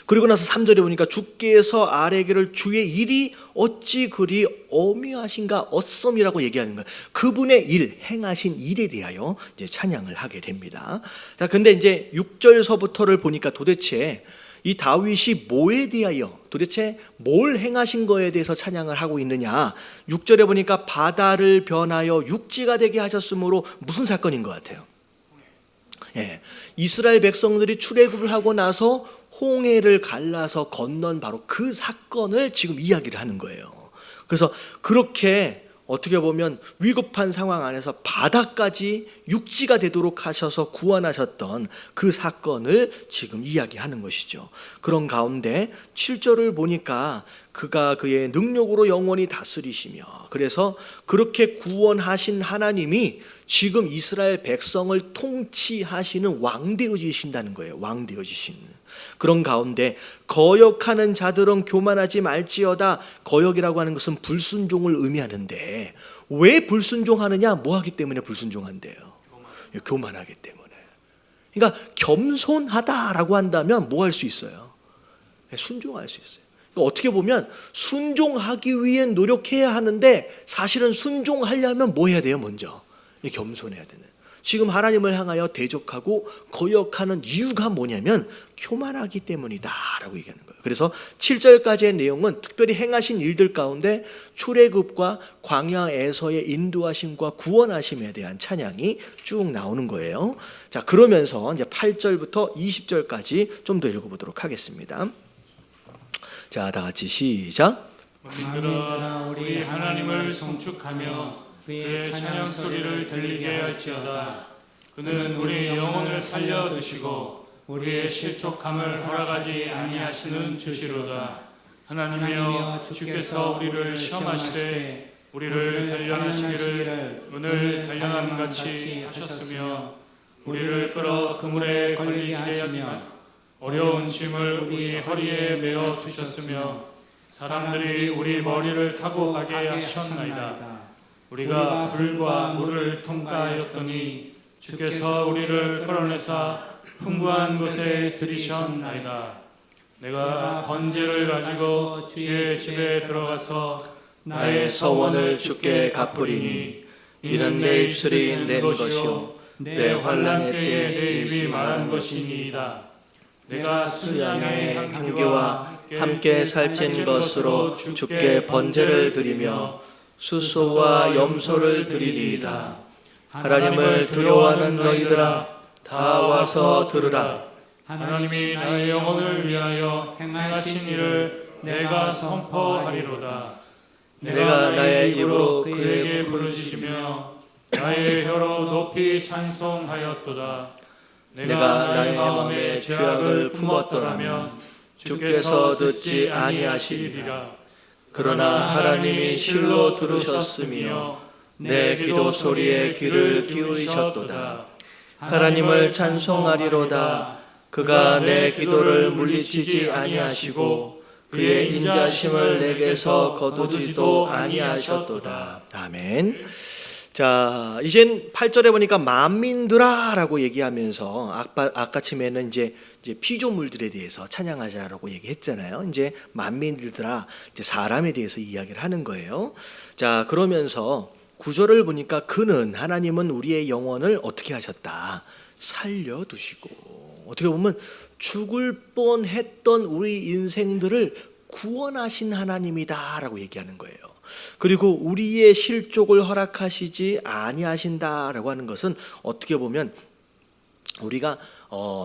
그리고 나서 3절에 보니까 주께서 아래게를 주의 일이 어찌 그리 어미하신가, 어썸이라고 얘기하는 거예요. 그분의 일, 행하신 일에 대하여 이제 찬양을 하게 됩니다. 자, 근데 이제 6절서부터를 보니까 도대체 이 다윗이 뭐에 대하여, 도대체 뭘 행하신 거에 대해서 찬양을 하고 있느냐. 6절에 보니까 바다를 변하여 육지가 되게 하셨으므로 무슨 사건인 것 같아요? 이스라엘 백성들이 출애굽을 하고 나서 홍해를 갈라서 건넌 바로 그 사건을 지금 이야기를 하는 거예요. 그래서 그렇게 어떻게 보면 위급한 상황 안에서 바다까지 육지가 되도록 하셔서 구원하셨던 그 사건을 지금 이야기하는 것이죠. 그런 가운데 7절을 보니까 그가 그의 능력으로 영원히 다스리시며, 그래서 그렇게 구원하신 하나님이 지금 이스라엘 백성을 통치하시는 왕 되어지신다는 거예요. 왕 되어지시는. 그런 가운데 거역하는 자들은 교만하지 말지어다. 거역이라고 하는 것은 불순종을 의미하는데, 왜 불순종하느냐? 뭐 하기 때문에 불순종한대요? 교만하기 때문에. 그러니까 겸손하다라고 한다면 뭐 할 수 있어요? 순종할 수 있어요. 그러니까 어떻게 보면 순종하기 위해 노력해야 하는데, 사실은 순종하려면 뭐 해야 돼요? 먼저 겸손해야 되는. 지금 하나님을 향하여 대적하고 거역하는 이유가 뭐냐면 교만하기 때문이다라고 얘기하는 거예요. 그래서 7절까지의 내용은 특별히 행하신 일들 가운데 출애굽과 광야에서의 인도하심과 구원하심에 대한 찬양이 쭉 나오는 거예요. 자, 그러면서 이제 8절부터 20절까지 좀 더 읽어보도록 하겠습니다. 자, 다 같이 시작. 만민들아 우리 하나님을 송축하며 그의 찬양 소리를 들리게 할지어다. 그는 우리 영혼을 살려 두시고 우리의 실족함을 허락하지 아니하시는 주시로다. 하나님이여 주께서 우리를 시험하시되 우리를 단련하시기를 은을 단련함 같이 하셨으며 우리를 끌어 그물에 걸리게 하시며 어려운 짐을 우리 허리에 메어 주셨으며 사람들이 우리 머리를 타고 가게 하셨나이다. 우리가 불과 물을 통과하였더니 주께서 우리를 끌어내사 풍부한 곳에 들이셨나이다. 내가 번제를 가지고 주의 집에 들어가서 나의 서원을 주께 갚으리니 이는 내 입술이 낸 것이요 내 환난 때에 내 입이 말한 것이니이다. 내가 순양의 향기와 함께 살찐 것으로 주께 번제를 드리며 수소와 염소를 드리리이다. 하나님을 두려워하는 너희들아 다 와서 들으라. 하나님이 나의 영혼을 위하여 행하신 일을 내가 선포하리로다. 내가 나의 입으로 그에게 부르짖으며 나의 혀로 높이 찬송하였도다. 내가 나의 마음에 죄악을 품었더라면 주께서 듣지 아니하시리라. 그러나 하나님이 실로 들으셨으며 내 기도 소리에 귀를 기울이셨도다. 하나님을 찬송하리로다. 그가 내 기도를 물리치지 아니하시고 그의 인자심을 내게서 거두지도 아니하셨도다. 아멘. 자, 이젠 8절에 보니까 만민들아라고 얘기하면서 아까쯤에는 이제 피조물들에 대해서 찬양하자라고 얘기했잖아요. 이제 만민들아, 이제 사람에 대해서 이야기를 하는 거예요. 자, 그러면서 9절을 보니까 그는 하나님은 우리의 영혼을 어떻게 하셨다? 살려두시고, 어떻게 보면 죽을 뻔했던 우리 인생들을 구원하신 하나님이다라고 얘기하는 거예요. 그리고 우리의 실족을 허락하시지 아니하신다라고 하는 것은 어떻게 보면 우리가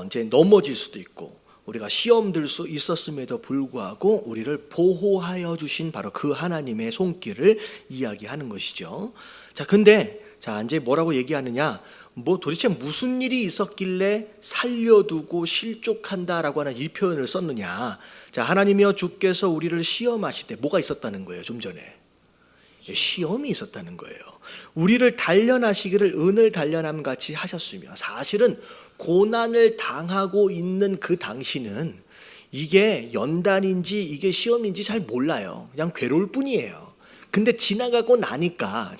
이제 넘어질 수도 있고 우리가 시험 들 수 있었음에도 불구하고 우리를 보호하여 주신 바로 그 하나님의 손길을 이야기하는 것이죠. 자, 근데 자, 이제 뭐라고 얘기하느냐? 뭐 도대체 무슨 일이 있었길래 살려두고 실족한다라고 하는 이 표현을 썼느냐? 자, 하나님이여 주께서 우리를 시험하실 때 뭐가 있었다는 거예요? 좀 전에 시험이 있었다는 거예요. 우리를 단련하시기를 은을 단련함 같이 하셨으며, 사실은 고난을 당하고 있는 그 당시는 이게 연단인지 이게 시험인지 잘 몰라요. 그냥 괴로울 뿐이에요. 근데 지나가고 나니까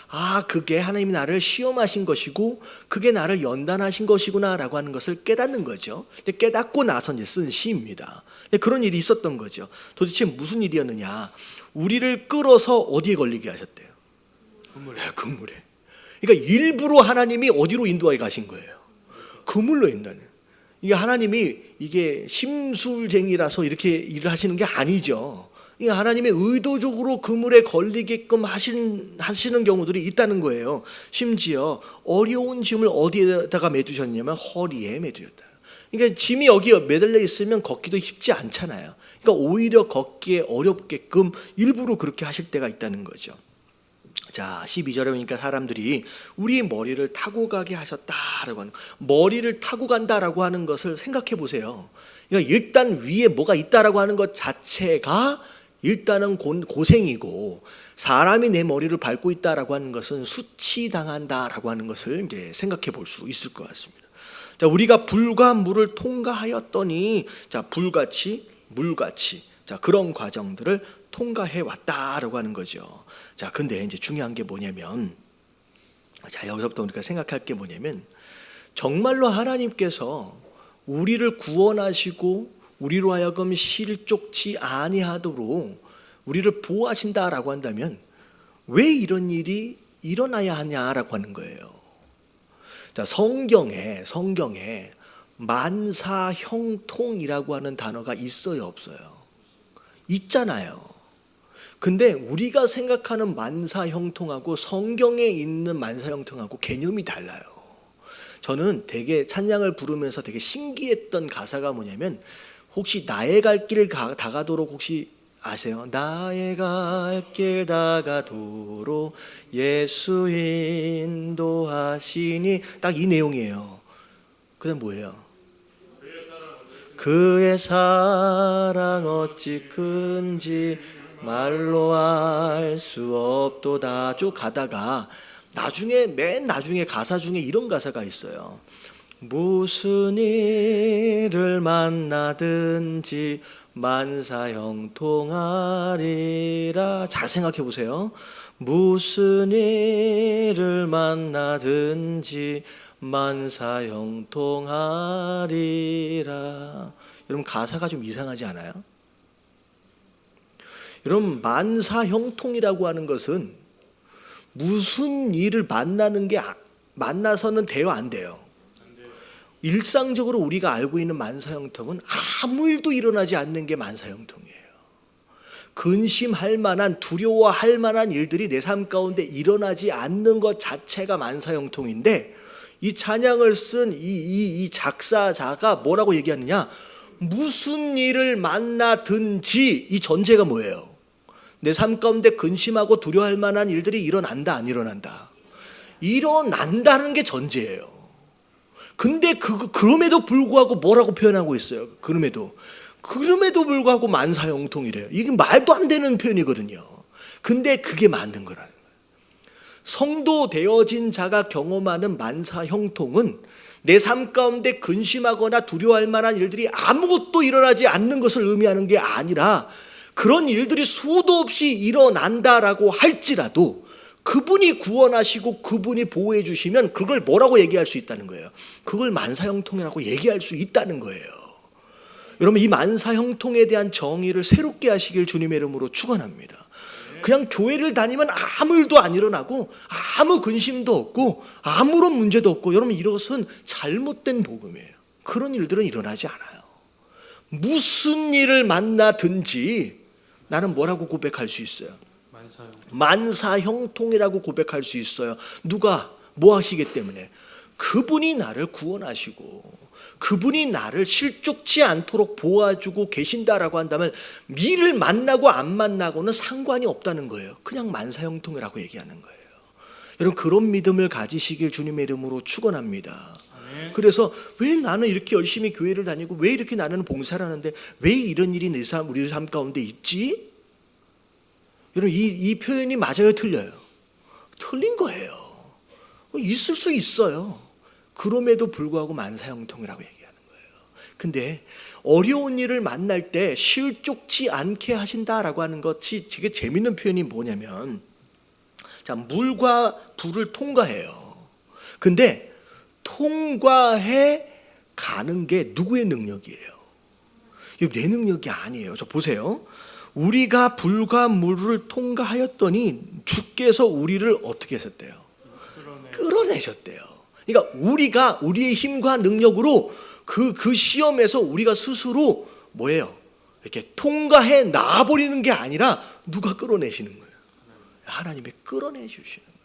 아, 그게 하나님이 나를 시험하신 것이고 그게 나를 연단하신 것이구나라고 하는 것을 깨닫는 거죠. 근데 깨닫고 나서 이제 쓴 시입니다. 근데 그런 일이 있었던 거죠. 도대체 무슨 일이었느냐? 우리를 끌어서 어디에 걸리게 하셨대요? 그물에. 그러니까 일부러 하나님이 어디로 인도하게 가신 거예요? 그물로 인도하는. 이게 하나님이 이게 심술쟁이라서 이렇게 일을 하시는 게 아니죠. 하나님의 의도적으로 그물에 걸리게끔 하시는 경우들이 있다는 거예요. 심지어 어려운 짐을 어디에다가 매두셨냐면 허리에 매두셨다. 그러니까 짐이 여기 매달려 있으면 걷기도 쉽지 않잖아요. 그러니까 오히려 걷기에 어렵게끔 일부러 그렇게 하실 때가 있다는 거죠. 자, 12절에 보니까 사람들이 우리 머리를 타고 가게 하셨다라고 하는, 머리를 타고 간다라고 하는 것을 생각해 보세요. 그러니까 일단 위에 뭐가 있다라고 하는 것 자체가 일단은 고생이고, 사람이 내 머리를 밟고 있다라고 하는 것은 수치당한다라고 하는 것을 이제 생각해 볼 수 있을 것 같습니다. 자, 우리가 불과 물을 통과하였더니, 자, 불같이 물같이, 자, 그런 과정들을 통과해 왔다라고 하는 거죠. 자, 근데 이제 중요한 게 뭐냐면, 자, 여기서부터 우리가 생각할 게 뭐냐면, 정말로 하나님께서 우리를 구원하시고 우리로 하여금 실족치 아니하도록 우리를 보호하신다라고 한다면 왜 이런 일이 일어나야 하냐라고 하는 거예요. 자, 성경에 만사형통이라고 하는 단어가 있어요, 없어요? 있잖아요. 근데 우리가 생각하는 만사형통하고 성경에 있는 만사형통하고 개념이 달라요. 저는 되게 찬양을 부르면서 되게 신기했던 가사가 뭐냐면, 혹시 나의 갈 길 다가도록 혹시 아세요? 나의 갈 길 다가도록 예수 인도하시니, 딱 이 내용이에요. 그다음 뭐예요? 그의 사랑 어찌 큰지 말로 알 수 없도다. 쭉 가다가 맨 나중에 가사 중에 이런 가사가 있어요. 무슨 일을 만나든지 만사형통하리라. 잘 생각해 보세요. 무슨 일을 만나든지 만사형통하리라. 여러분, 가사가 좀 이상하지 않아요? 여러분, 만사형통이라고 하는 것은 무슨 일을 만나는 게 만나서는 돼요, 안 돼요? 일상적으로 우리가 알고 있는 만사형통은 아무 일도 일어나지 않는 게 만사형통이에요. 근심할 만한, 두려워할 만한 일들이 내 삶 가운데 일어나지 않는 것 자체가 만사형통인데, 이 찬양을 쓴 이 작사자가 뭐라고 얘기하느냐? 무슨 일을 만나든지, 이 전제가 뭐예요? 내 삶 가운데 근심하고 두려워할 만한 일들이 일어난다, 안 일어난다? 일어난다는 게 전제예요. 근데 그럼에도 불구하고 뭐라고 표현하고 있어요? 그럼에도 불구하고 만사형통이래요. 이게 말도 안 되는 표현이거든요. 근데 그게 맞는 거라는 거예요. 성도 되어진 자가 경험하는 만사형통은 내 삶 가운데 근심하거나 두려워할 만한 일들이 아무것도 일어나지 않는 것을 의미하는 게 아니라, 그런 일들이 수도 없이 일어난다라고 할지라도 그분이 구원하시고 그분이 보호해 주시면 그걸 뭐라고 얘기할 수 있다는 거예요? 그걸 만사형통이라고 얘기할 수 있다는 거예요. 여러분, 이 만사형통에 대한 정의를 새롭게 하시길 주님의 이름으로 축원합니다. 그냥 교회를 다니면 아무 일도 안 일어나고 아무 근심도 없고 아무런 문제도 없고, 여러분, 이것은 잘못된 복음이에요. 그런 일들은 일어나지 않아요. 무슨 일을 만나든지 나는 뭐라고 고백할 수 있어요? 만사형통이라고 고백할 수 있어요. 누가 뭐 하시기 때문에? 그분이 나를 구원하시고 그분이 나를 실족치 않도록 보아주고 계신다라고 한다면 일을 만나고 안 만나고는 상관이 없다는 거예요. 그냥 만사형통이라고 얘기하는 거예요. 여러분, 그런 믿음을 가지시길 주님의 이름으로 축원합니다. 그래서 왜 나는 이렇게 열심히 교회를 다니고 왜 이렇게 나는 봉사를 하는데 왜 이런 일이 우리 삶 가운데 있지? 여러분, 이 표현이 맞아요, 틀려요? 틀린 거예요. 있을 수 있어요. 그럼에도 불구하고 만사형통이라고 얘기하는 거예요. 근데 어려운 일을 만날 때 실족치 않게 하신다라고 하는 것이 되게 재밌는 표현이 뭐냐면, 자, 물과 불을 통과해요. 근데 통과해 가는 게 누구의 능력이에요? 이거 내 능력이 아니에요. 저 보세요. 우리가 불과 물을 통과하였더니 주께서 우리를 어떻게 하셨대요? 끌어내셨대요. 그러니까 우리가 우리의 힘과 능력으로 그 시험에서 우리가 스스로 뭐예요? 이렇게 통과해 나와버리는 게 아니라 누가 끌어내시는 거예요? 하나님이 끌어내 주시는 거예요.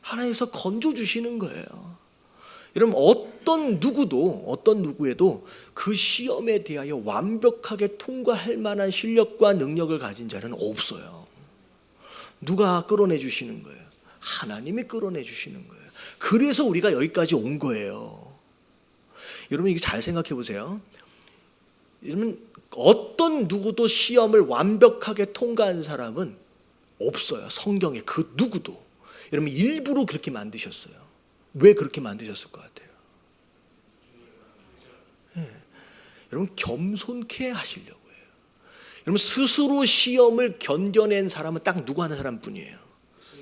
하나님께서 건져 주시는 거예요. 여러분, 어떤 누구에도 그 시험에 대하여 완벽하게 통과할 만한 실력과 능력을 가진 자는 없어요. 누가 끌어내 주시는 거예요? 하나님이 끌어내 주시는 거예요. 그래서 우리가 여기까지 온 거예요. 여러분, 이게 잘 생각해 보세요. 여러분, 어떤 누구도 시험을 완벽하게 통과한 사람은 없어요. 성경에 그 누구도. 여러분, 일부러 그렇게 만드셨어요. 왜 그렇게 만드셨을 것 같아요? 여러분, 겸손케 하시려고 해요. 여러분, 스스로 시험을 견뎌낸 사람은 딱 누구 하나 사람뿐이에요.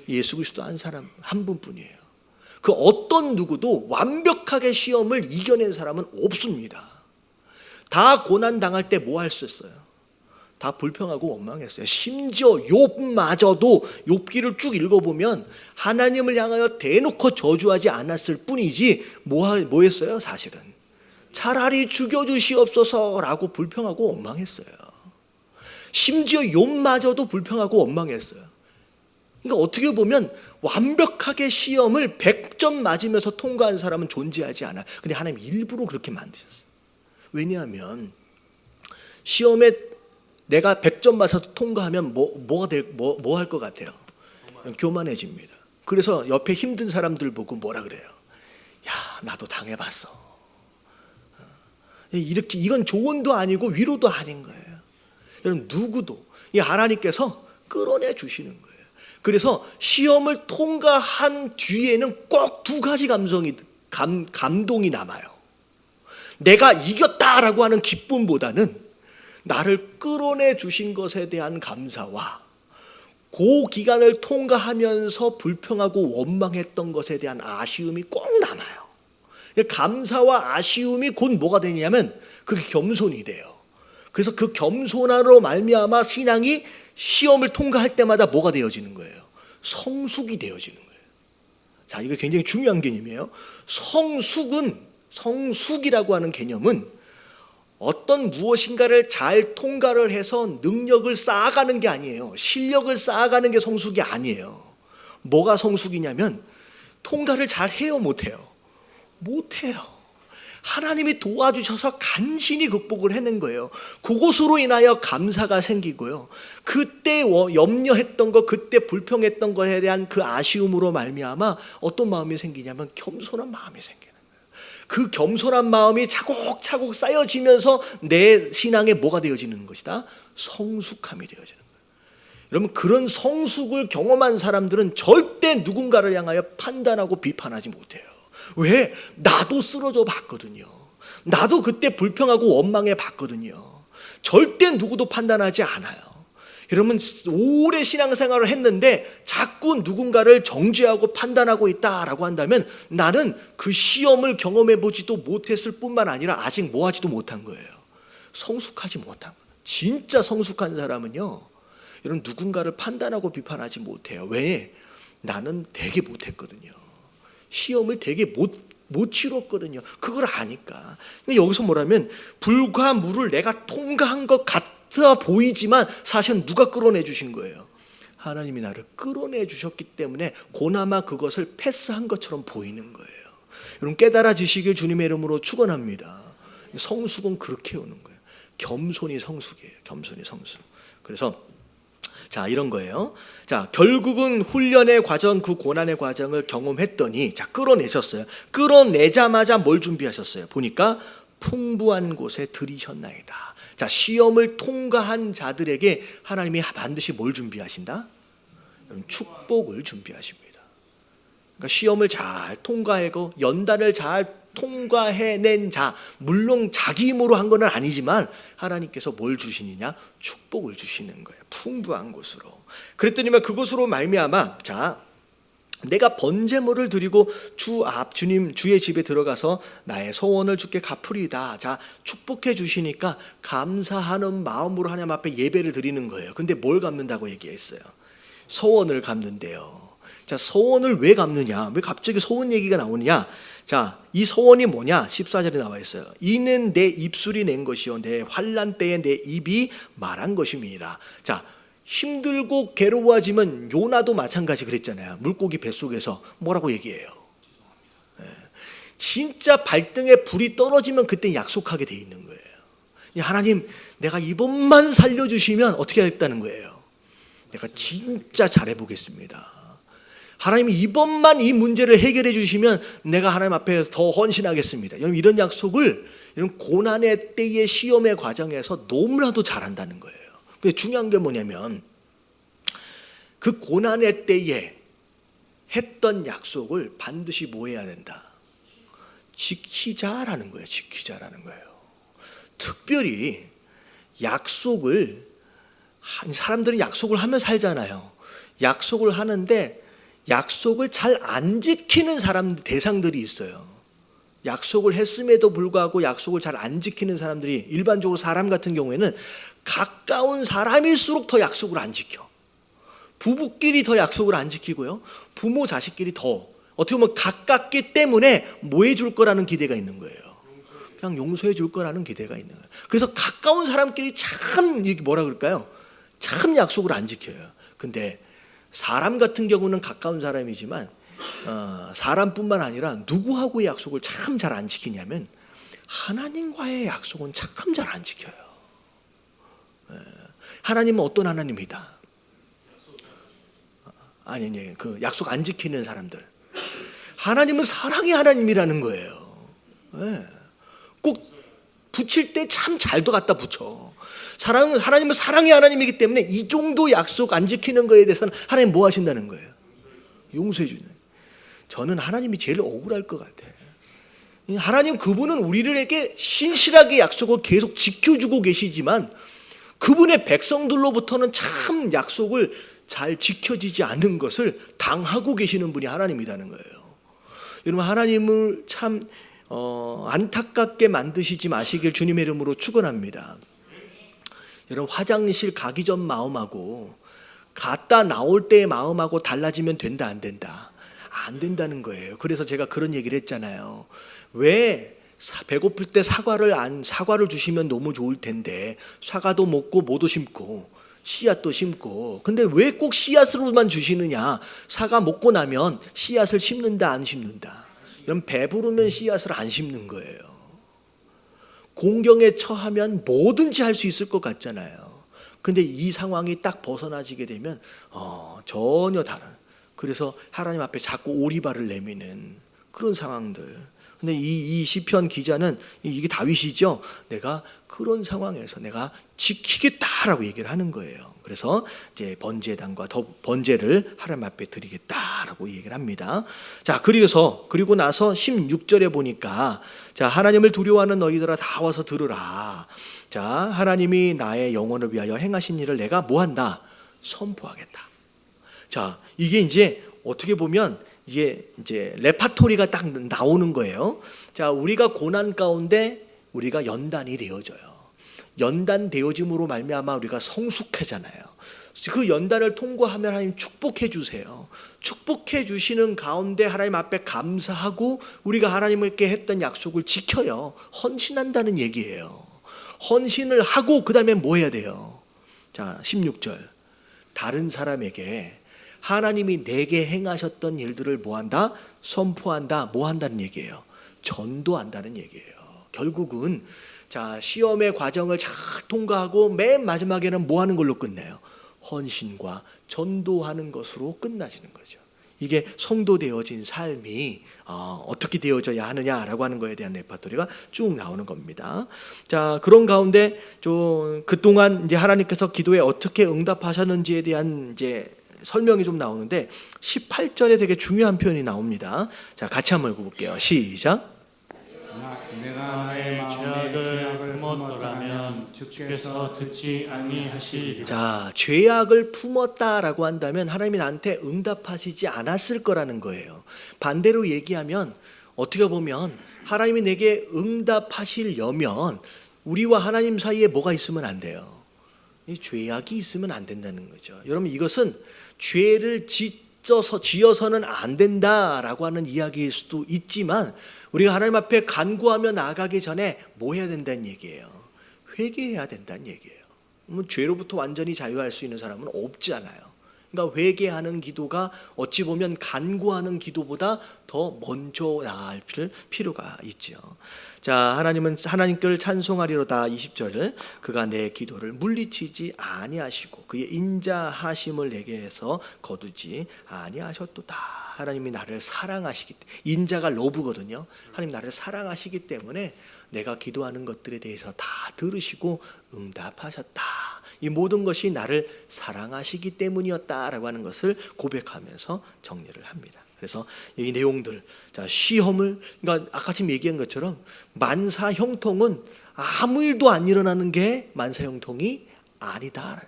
예수 그리스도 한 분뿐이에요. 그 어떤 누구도 완벽하게 시험을 이겨낸 사람은 없습니다. 다 고난 당할 때 뭐 했었어요? 다 불평하고 원망했어요. 심지어 욥마저도 욥기를 쭉 읽어보면 하나님을 향하여 대놓고 저주하지 않았을 뿐이지 뭐 했어요? 사실은 차라리 죽여주시옵소서라고 불평하고 원망했어요. 심지어 욥마저도 불평하고 원망했어요. 그러니까 어떻게 보면 완벽하게 시험을 100점 맞으면서 통과한 사람은 존재하지 않아요. 근데 하나님 일부러 그렇게 만드셨어요. 왜냐하면 시험에 내가 100점 맞아서 통과하면 뭐 할 것 같아요? 교만해집니다. 그래서 옆에 힘든 사람들 보고 뭐라 그래요? 야, 나도 당해봤어. 이렇게, 이건 조언도 아니고 위로도 아닌 거예요. 여러분, 누구도 이 하나님께서 끌어내 주시는 거예요. 그래서 시험을 통과한 뒤에는 꼭 두 가지 감동이 남아요. 내가 이겼다라고 하는 기쁨보다는 나를 끌어내 주신 것에 대한 감사와 그 기간을 통과하면서 불평하고 원망했던 것에 대한 아쉬움이 꼭 남아요. 감사와 아쉬움이 곧 뭐가 되냐면 그게 겸손이 돼요. 그래서 그 겸손함으로 말미암아 신앙이 시험을 통과할 때마다 뭐가 되어지는 거예요? 성숙이 되어지는 거예요. 자, 이거 굉장히 중요한 개념이에요. 성숙이라고 하는 개념은 어떤 무엇인가를 잘 통과를 해서 능력을 쌓아가는 게 아니에요. 실력을 쌓아가는 게 성숙이 아니에요. 뭐가 성숙이냐면 통과를 잘 해요, 못해요? 못해요. 하나님이 도와주셔서 간신히 극복을 해낸 거예요. 그것으로 인하여 감사가 생기고요. 그때 염려했던 거, 그때 불평했던 거에 대한 그 아쉬움으로 말미암아 어떤 마음이 생기냐면 겸손한 마음이 생기는 거예요. 그 겸손한 마음이 차곡차곡 쌓여지면서 내 신앙에 뭐가 되어지는 것이다? 성숙함이 되어지는 거예요. 여러분, 그런 성숙을 경험한 사람들은 절대 누군가를 향하여 판단하고 비판하지 못해요. 왜? 나도 쓰러져 봤거든요. 나도 그때 불평하고 원망해 봤거든요. 절대 누구도 판단하지 않아요. 여러분, 오래 신앙생활을 했는데 자꾸 누군가를 정죄하고 판단하고 있다라고 한다면 나는 그 시험을 경험해 보지도 못했을 뿐만 아니라 아직 뭐 하지도 못한 거예요. 성숙하지 못한 거예요. 진짜 성숙한 사람은요, 여러분, 누군가를 판단하고 비판하지 못해요. 왜? 나는 되게 못했거든요. 시험을 되게 못 치렀거든요. 그걸 아니까. 여기서 뭐라면 불과 물을 내가 통과한 것 같아 보이지만 사실은 누가 끌어내 주신 거예요? 하나님이 나를 끌어내 주셨기 때문에 고나마 그것을 패스한 것처럼 보이는 거예요. 여러분, 깨달아지시길 주님의 이름으로 축원합니다. 성숙은 그렇게 오는 거예요. 겸손이 성숙이에요. 겸손이 성숙. 그래서 자, 이런 거예요. 자, 결국은 훈련의 과정, 그 고난의 과정을 경험했더니 자, 끌어내셨어요. 끌어내자마자 뭘 준비하셨어요? 보니까 풍부한 곳에 들이셨나이다. 자, 시험을 통과한 자들에게 하나님이 반드시 뭘 준비하신다? 축복을 준비하십니다. 그러니까 시험을 잘 통과하고 연단을 잘 통과해낸 자, 물론 자기 힘으로 한 건 아니지만 하나님께서 뭘 주시느냐? 축복을 주시는 거예요. 풍부한 곳으로. 그랬더니만 그곳으로 말미암아, 자, 내가 번제물을 드리고 주의 집에 들어가서 나의 소원을 주께 갚으리다. 자, 축복해 주시니까 감사하는 마음으로 하나님 앞에 예배를 드리는 거예요. 근데 뭘 갚는다고 얘기했어요? 소원을 갚는데요. 자, 소원을 왜 갚느냐? 왜 갑자기 소원 얘기가 나오느냐? 자, 이 소원이 뭐냐? 14절에 나와 있어요. 이는 내 입술이 낸 것이요 내 환난 때에 내 입이 말한 것입니다. 자, 힘들고 괴로워지면 요나도 마찬가지 그랬잖아요. 물고기 뱃속에서 뭐라고 얘기해요? 진짜 발등에 불이 떨어지면 그때 약속하게 돼 있는 거예요. 하나님, 내가 이번만 살려주시면 어떻게 하겠다는 거예요? 내가 진짜 잘해보겠습니다. 하나님이 이번만 이 문제를 해결해 주시면 내가 하나님 앞에 더 헌신하겠습니다. 여러분, 이런 약속을 이런 고난의 때의 시험의 과정에서 너무나도 잘한다는 거예요. 근데 중요한 게 뭐냐면 그 고난의 때에 했던 약속을 반드시 뭐 해야 된다? 지키자라는 거예요. 지키자라는 거예요. 특별히 약속을, 사람들은 약속을 하면 살잖아요. 약속을 하는데 약속을 잘 안 지키는 대상들이 있어요. 약속을 했음에도 불구하고 약속을 잘 안 지키는 사람들이, 일반적으로 사람 같은 경우에는 가까운 사람일수록 더 약속을 안 지켜. 부부끼리 더 약속을 안 지키고요. 부모 자식끼리 더 어떻게 보면 가깝기 때문에 뭐 해줄 거라는 기대가 있는 거예요. 그냥 용서해 줄 거라는 기대가 있는 거예요. 그래서 가까운 사람끼리 참 이렇게 뭐라 그럴까요? 참 약속을 안 지켜요. 근데 사람 같은 경우는 가까운 사람이지만 사람뿐만 아니라 누구하고의 약속을 참 잘 안 지키냐면 하나님과의 약속은 참 잘 안 지켜요. 하나님은 어떤 하나님이다? 아니, 그 약속 안 지키는 사람들. 하나님은 사랑의 하나님이라는 거예요. 꼭 붙일 때 참 잘도 갖다 붙여. 하나님은 사랑의 하나님이기 때문에 이 정도 약속 안 지키는 거에 대해서는 하나님 뭐 하신다는 거예요? 용서해 주는. 저는 하나님이 제일 억울할 것 같아요. 하나님, 그분은 우리들에게 신실하게 약속을 계속 지켜주고 계시지만 그분의 백성들로부터는 참 약속을 잘 지켜지지 않는 것을 당하고 계시는 분이 하나님이라는 거예요. 여러분, 하나님을 참 안타깝게 만드시지 마시길 주님의 이름으로 축원합니다. 여러분, 화장실 가기 전 마음하고 갔다 나올 때의 마음하고 달라지면 된다, 안 된다? 안 된다는 거예요. 그래서 제가 그런 얘기를 했잖아요. 왜 배고플 때 사과를 주시면 너무 좋을 텐데 사과도 먹고 모도 심고 씨앗도 심고, 근데 왜 꼭 씨앗으로만 주시느냐? 사과 먹고 나면 씨앗을 심는다 안 심는다? 그럼 배부르면 씨앗을 안 심는 거예요. 공경에 처하면 뭐든지 할 수 있을 것 같잖아요. 근데 이 상황이 딱 벗어나지게 되면 전혀 다른, 그래서 하나님 앞에 자꾸 오리발을 내미는 그런 상황들. 근데 이 시편 기자는 이게 다윗이죠. 내가 그런 상황에서 내가 지키겠다라고 얘기를 하는 거예요. 그래서 이제 번제단과 번제를 하나님 앞에 드리겠다라고 얘기를 합니다. 자, 그리고 나서 16절에 보니까 자, 하나님을 두려워하는 너희들아 다 와서 들으라. 자, 하나님이 나의 영혼을 위하여 행하신 일을 내가 뭐한다? 선포하겠다. 자, 이게 이제 어떻게 보면 이게 이제 레파토리가 딱 나오는 거예요. 자, 우리가 고난 가운데 우리가 연단이 되어져요. 연단 되어짐으로 말미암아 우리가 성숙해잖아요. 그 연단을 통과하면 하나님 축복해 주세요. 축복해 주시는 가운데 하나님 앞에 감사하고 우리가 하나님께 했던 약속을 지켜요. 헌신한다는 얘기예요. 헌신을 하고 그 다음에 뭐 해야 돼요? 자, 16절. 다른 사람에게 하나님이 내게 행하셨던 일들을 뭐한다? 선포한다. 뭐 한다는 얘기예요? 전도한다는 얘기예요. 결국은 자, 시험의 과정을 잘 통과하고 맨 마지막에는 뭐 하는 걸로 끝내요? 헌신과 전도하는 것으로 끝나지는 거죠. 이게 성도 되어진 삶이 어떻게 되어져야 하느냐라고 하는 거에 대한 레파토리가 쭉 나오는 겁니다. 자, 그런 가운데 좀 그동안 이제 하나님께서 기도에 어떻게 응답하셨는지에 대한 이제 설명이 좀 나오는데 18절에 되게 중요한 표현이 나옵니다. 자, 같이 한번 읽어볼게요. 시작. 내가 나의 죄악을 품었더라면 주께서 듣지 아니하시리라. 자, 죄악을 품었다라고 한다면 하나님이 나한테 응답하시지 않았을 거라는 거예요. 반대로 얘기하면 어떻게 보면 하나님이 내게 응답하시려면 우리와 하나님 사이에 뭐가 있으면 안 돼요? 이 죄악이 있으면 안 된다는 거죠. 여러분, 이것은 죄를 지어서는 안 된다라고 하는 이야기일 수도 있지만 우리가 하나님 앞에 간구하며 나아가기 전에 뭐 해야 된다는 얘기예요? 회개해야 된다는 얘기예요. 죄로부터 완전히 자유할 수 있는 사람은 없잖아요. 그러니까 회개하는 기도가 어찌 보면 간구하는 기도보다 더 먼저 나아갈 필요가 있죠. 자, 하나님은 하나님께를 찬송하리로다. 20절. 그가 내 기도를 물리치지 아니하시고 그의 인자하심을 내게서 거두지 아니하셨도다. 하나님이 나를 사랑하시기 때문에, 인자가 러브거든요. 하나님 나를 사랑하시기 때문에 내가 기도하는 것들에 대해서 다 들으시고 응답하셨다. 이 모든 것이 나를 사랑하시기 때문이었다라고 하는 것을 고백하면서 정리를 합니다. 그래서 이 내용들, 자, 시험을, 그러니까 아까 지금 얘기한 것처럼 만사 형통은 아무 일도 안 일어나는 게 만사 형통이 아니다.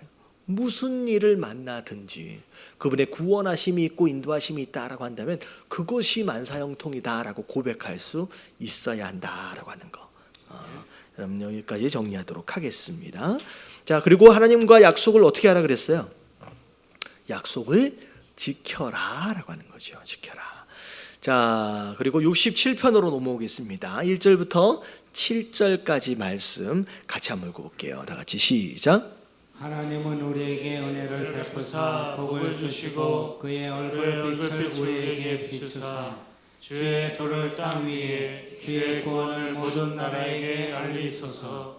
무슨 일을 만나든지 그분의 구원하심이 있고 인도하심이 있다라고 한다면 그것이 만사 형통이다라고 고백할 수 있어야 한다라고 하는 거. 여러분, 여기까지 정리하도록 하겠습니다. 자, 그리고 하나님과 약속을 어떻게 하라 그랬어요? 약속을 지켜라라고 하는 거죠. 지켜라. 자, 그리고 67편으로 넘어오겠습니다. 1절부터 7절까지 말씀 같이 한번 읽어볼게요. 다 같이 시작. 하나님은 우리에게 은혜를 베푸사 복을 주시고 그의 얼굴빛을 우리에게 비추사 주의 도를 땅 위에 주의 구원을 모든 나라에게 알리소서.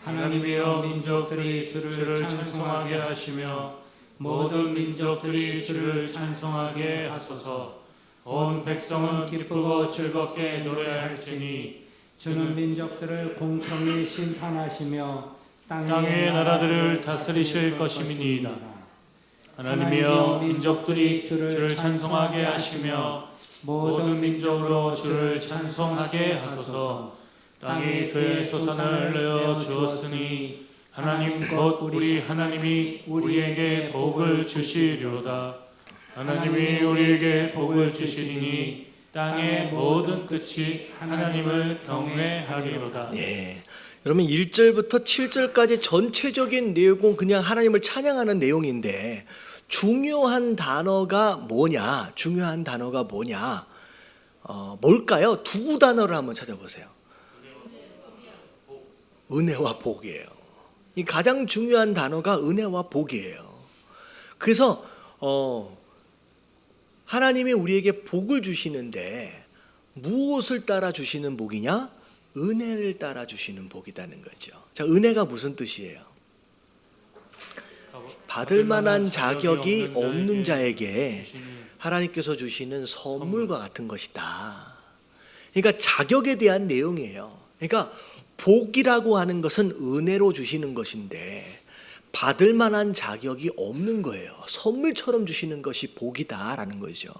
하나님이여, 민족들이 주를 찬송하게 하시며 모든 민족들이 주를 찬송하게 하소서. 온 백성은 기쁘고 즐겁게 노래할지니 주는 민족들을 공평히 심판하시며 땅의 나라들을 다스리실 것임이니이다. 하나님이여, 민족들이 주를 찬송하게 하시며 모든 민족으로 주를 찬송하게 하소서. 땅이 그의 소산을 내어 주었으니 하나님 곧 우리 하나님이 우리에게 복을 주시리로다. 하나님이 우리에게 복을 주시리니 땅의 모든 끝이 하나님을 경외하리로다. 예. 여러분, 1절부터 7절까지 전체적인 내용은 그냥 하나님을 찬양하는 내용인데 중요한 단어가 뭐냐? 중요한 단어가 뭐냐? 뭘까요? 두 단어를 한번 찾아보세요. 은혜와 복이에요. 이 가장 중요한 단어가 은혜와 복이에요. 그래서 하나님이 우리에게 복을 주시는데 무엇을 따라 주시는 복이냐? 은혜를 따라 주시는 복이라는 거죠. 자, 은혜가 무슨 뜻이에요? 받을 만한 자격이 없는 자에게 하나님께서 주시는 선물과 같은 것이다. 그러니까 자격에 대한 내용이에요. 그러니까 복이라고 하는 것은 은혜로 주시는 것인데 받을 만한 자격이 없는 거예요. 선물처럼 주시는 것이 복이다라는 거죠.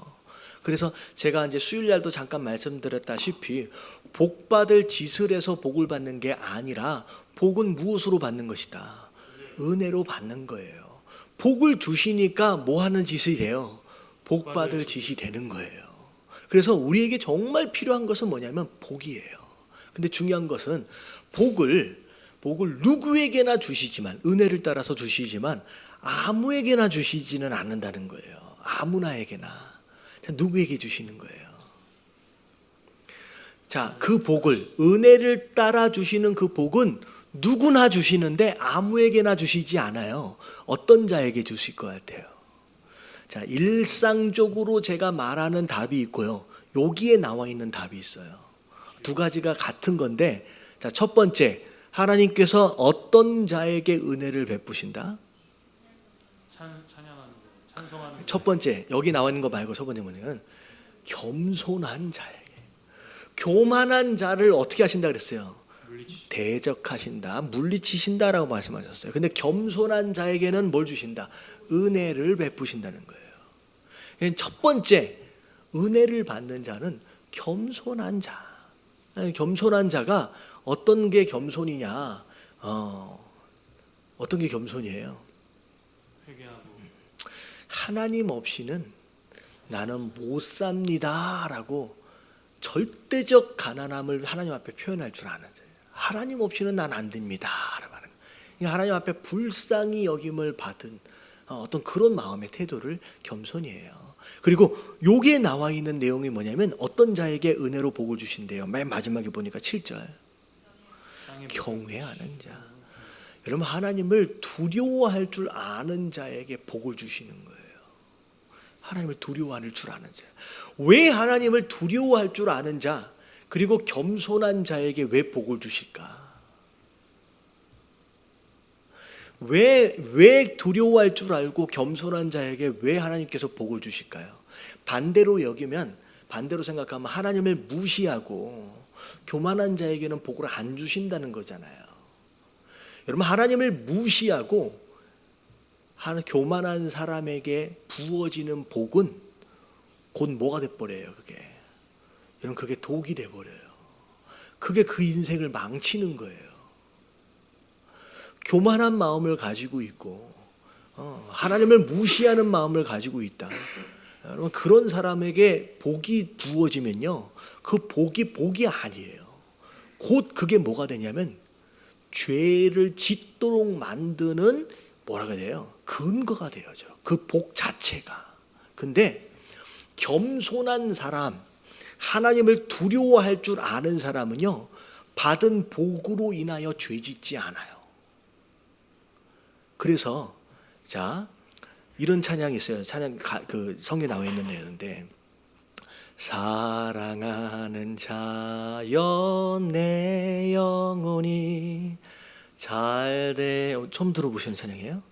그래서 제가 이제 수요일날도 잠깐 말씀드렸다시피 복 받을 짓을 해서 복을 받는 게 아니라 복은 무엇으로 받는 것이다. 은혜로 받는 거예요. 복을 주시니까 뭐 하는 짓이 돼요? 복 받을 짓이 되는 거예요. 그래서 우리에게 정말 필요한 것은 뭐냐면 복이에요. 근데 중요한 것은 복을 누구에게나 주시지만 은혜를 따라서 주시지만 아무에게나 주시지는 않는다는 거예요. 아무나에게나. 자, 누구에게 주시는 거예요? 자, 그 복을 은혜를 따라 주시는 그 복은 누구나 주시는데 아무에게나 주시지 않아요. 어떤 자에게 주실 것 같아요? 자, 일상적으로 제가 말하는 답이 있고요. 여기에 나와 있는 답이 있어요. 두 가지가 같은 건데, 자, 첫 번째, 하나님께서 어떤 자에게 은혜를 베푸신다? 찬양하는 자, 찬송하는 자. 첫 번째, 여기 나와 있는 거 말고 첫 번째 뭐냐면 겸손한 자에게. 교만한 자를 어떻게 하신다 그랬어요? 대적하신다, 물리치신다라고 말씀하셨어요. 근데 겸손한 자에게는 뭘 주신다? 은혜를 베푸신다는 거예요. 첫 번째, 은혜를 받는 자는 겸손한 자. 겸손한 자가 어떤 게 겸손이냐? 어떤 게 겸손이에요? 회개하고 하나님 없이는 나는 못 삽니다라고 절대적 가난함을 하나님 앞에 표현할 줄 아는 자예요. 하나님 없이는 난 안 됩니다라고 하는 거예요. 하나님 앞에 불쌍히 여김을 받은 어떤 그런 마음의 태도를 겸손이에요. 그리고 여기에 나와 있는 내용이 뭐냐면 어떤 자에게 은혜로 복을 주신대요. 맨 마지막에 보니까 7절. 경외하는 자. 여러분, 하나님을 두려워할 줄 아는 자에게 복을 주시는 거예요. 하나님을 두려워할 줄 아는 자. 왜 하나님을 두려워할 줄 아는 자, 그리고 겸손한 자에게 왜 복을 주실까? 왜 두려워할 줄 알고 겸손한 자에게 왜 하나님께서 복을 주실까요? 반대로 여기면, 반대로 생각하면 하나님을 무시하고 교만한 자에게는 복을 안 주신다는 거잖아요. 여러분, 하나님을 무시하고 교만한 사람에게 부어지는 복은 곧 뭐가 돼버려요? 여러분, 그게 독이 돼버려요. 그게 그 인생을 망치는 거예요. 교만한 마음을 가지고 있고 하나님을 무시하는 마음을 가지고 있다. 여러분, 그런 사람에게 복이 부어지면요, 그 복이 아니에요. 곧 그게 뭐가 되냐면 죄를 짓도록 만드는 뭐라고 해야 돼요? 근거가 되어져. 그 복 자체가. 근데 겸손한 사람, 하나님을 두려워할 줄 아는 사람은요, 받은 복으로 인하여 죄 짓지 않아요. 그래서 자, 이런 찬양이 있어요. 찬양 그 성경에 나와 있는 내용인데, 사랑하는 자여 내 영혼이 잘됨, 처음 들어보시는 찬양이에요?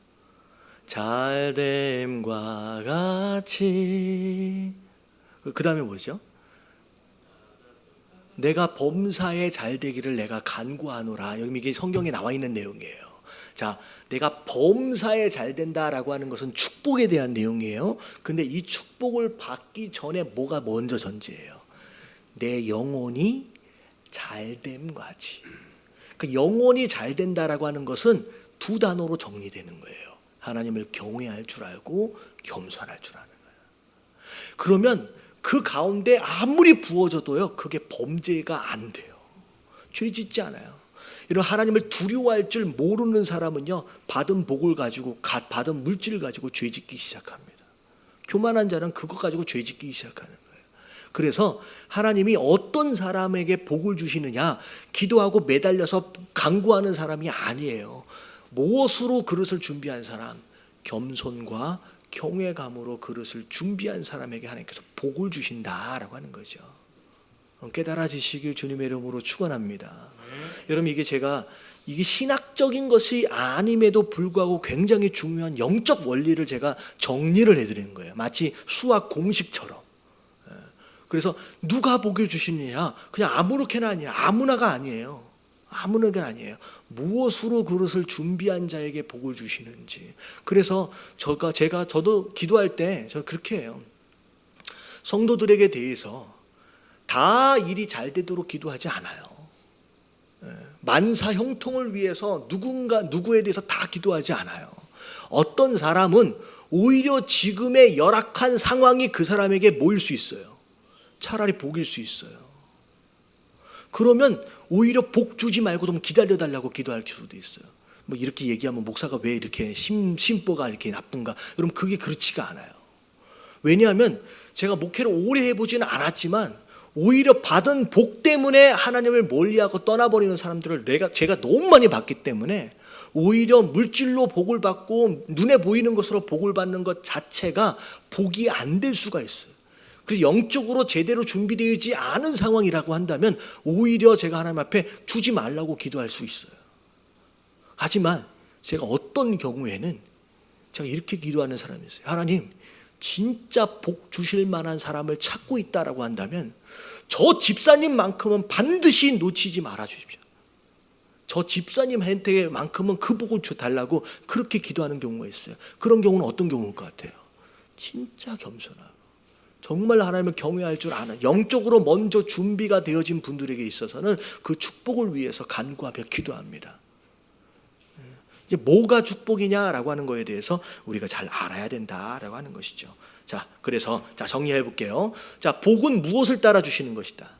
잘됨과 같이. 그 다음에 뭐죠? 내가 범사에 잘되기를 내가 간구하노라. 여러분, 이게 성경에 나와 있는 내용이에요. 자, 내가 범사에 잘된다라고 하는 것은 축복에 대한 내용이에요. 근데 이 축복을 받기 전에 뭐가 먼저 전제예요? 내 영혼이 잘됨과 같이. 그 영혼이 잘된다라고 하는 것은 두 단어로 정리되는 거예요. 하나님을 경외할 줄 알고 겸손할 줄 아는 거예요. 그러면 그 가운데 아무리 부어져도요, 그게 범죄가 안 돼요. 죄 짓지 않아요. 이런 하나님을 두려워할 줄 모르는 사람은요, 받은 복을 가지고 받은 물질을 가지고 죄짓기 시작합니다. 교만한 자는 그것 가지고 죄짓기 시작하는 거예요. 그래서 하나님이 어떤 사람에게 복을 주시느냐, 기도하고 매달려서 간구하는 사람이 아니에요. 무엇으로 그릇을 준비한 사람, 겸손과 경외감으로 그릇을 준비한 사람에게 하나님께서 복을 주신다라고 하는 거죠. 깨달아지시길 주님의 이름으로 축원합니다. 여러분, 이게 신학적인 것이 아님에도 불구하고 굉장히 중요한 영적 원리를 제가 정리를 해드리는 거예요. 마치 수학 공식처럼. 그래서 누가 복을 주시느냐, 그냥 아무렇게나 아니에요. 아무나가 아니에요. 아무나가 아니에요. 무엇으로 그릇을 준비한 자에게 복을 주시는지. 그래서 저도 기도할 때 저 그렇게 해요. 성도들에게 대해서 다 일이 잘 되도록 기도하지 않아요. 만사 형통을 위해서 누구에 대해서 다 기도하지 않아요. 어떤 사람은 오히려 지금의 열악한 상황이 그 사람에게 모일 수 있어요. 차라리 복일 수 있어요. 그러면 오히려 복 주지 말고 좀 기다려달라고 기도할 수도 있어요. 뭐 이렇게 얘기하면 목사가 왜 이렇게 심보가 이렇게 나쁜가? 여러분, 그게 그렇지가 않아요. 왜냐하면 제가 목회를 오래 해보지는 않았지만 오히려 받은 복 때문에 하나님을 멀리하고 떠나버리는 사람들을 제가 너무 많이 봤기 때문에 오히려 물질로 복을 받고 눈에 보이는 것으로 복을 받는 것 자체가 복이 안 될 수가 있어요. 그래서 영적으로 제대로 준비되지 않은 상황이라고 한다면 오히려 제가 하나님 앞에 주지 말라고 기도할 수 있어요. 하지만 제가 어떤 경우에는 제가 이렇게 기도하는 사람이 있어요. 하나님, 진짜 복 주실 만한 사람을 찾고 있다라고 한다면 저 집사님만큼은 반드시 놓치지 말아 주십시오. 저 집사님한테만큼은 그 복을 달라고 그렇게 기도하는 경우가 있어요. 그런 경우는 어떤 경우일 것 같아요? 진짜 겸손하고 정말 하나님을 경외할 줄 아는, 영적으로 먼저 준비가 되어진 분들에게 있어서는 그 축복을 위해서 간구하며 기도합니다. 이제 뭐가 축복이냐라고 하는 거에 대해서 우리가 잘 알아야 된다라고 하는 것이죠. 자, 그래서 정리해 볼게요. 자, 복은 무엇을 따라 주시는 것이다?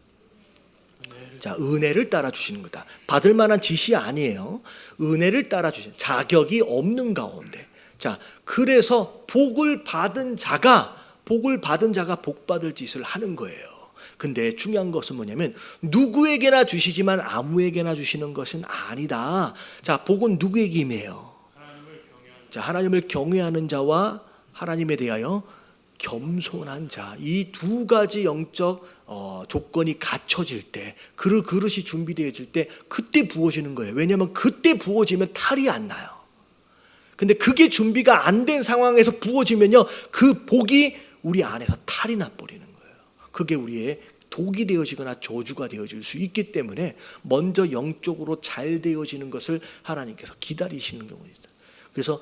자, 은혜를 따라 주시는 거다. 받을 만한 짓이 아니에요. 은혜를 따라 주시는, 자격이 없는 가운데. 자, 그래서 복을 받은 자가 복 받을 짓을 하는 거예요. 근데 중요한 것은 뭐냐면 누구에게나 주시지만 아무에게나 주시는 것은 아니다. 자, 복은 누구에게 임해요? 자, 하나님을 경외하는 자와 하나님에 대하여 겸손한 자, 이 두 가지 영적 조건이 갖춰질 때, 그 그릇이 준비되어질 때 그때 부어지는 거예요. 왜냐하면 그때 부어지면 탈이 안 나요. 근데 그게 준비가 안 된 상황에서 부어지면요, 그 복이 우리 안에서 탈이 나버리는 거예요. 그게 우리의 독이 되어지거나 저주가 되어질 수 있기 때문에 먼저 영적으로 잘 되어지는 것을 하나님께서 기다리시는 경우가 있어요. 그래서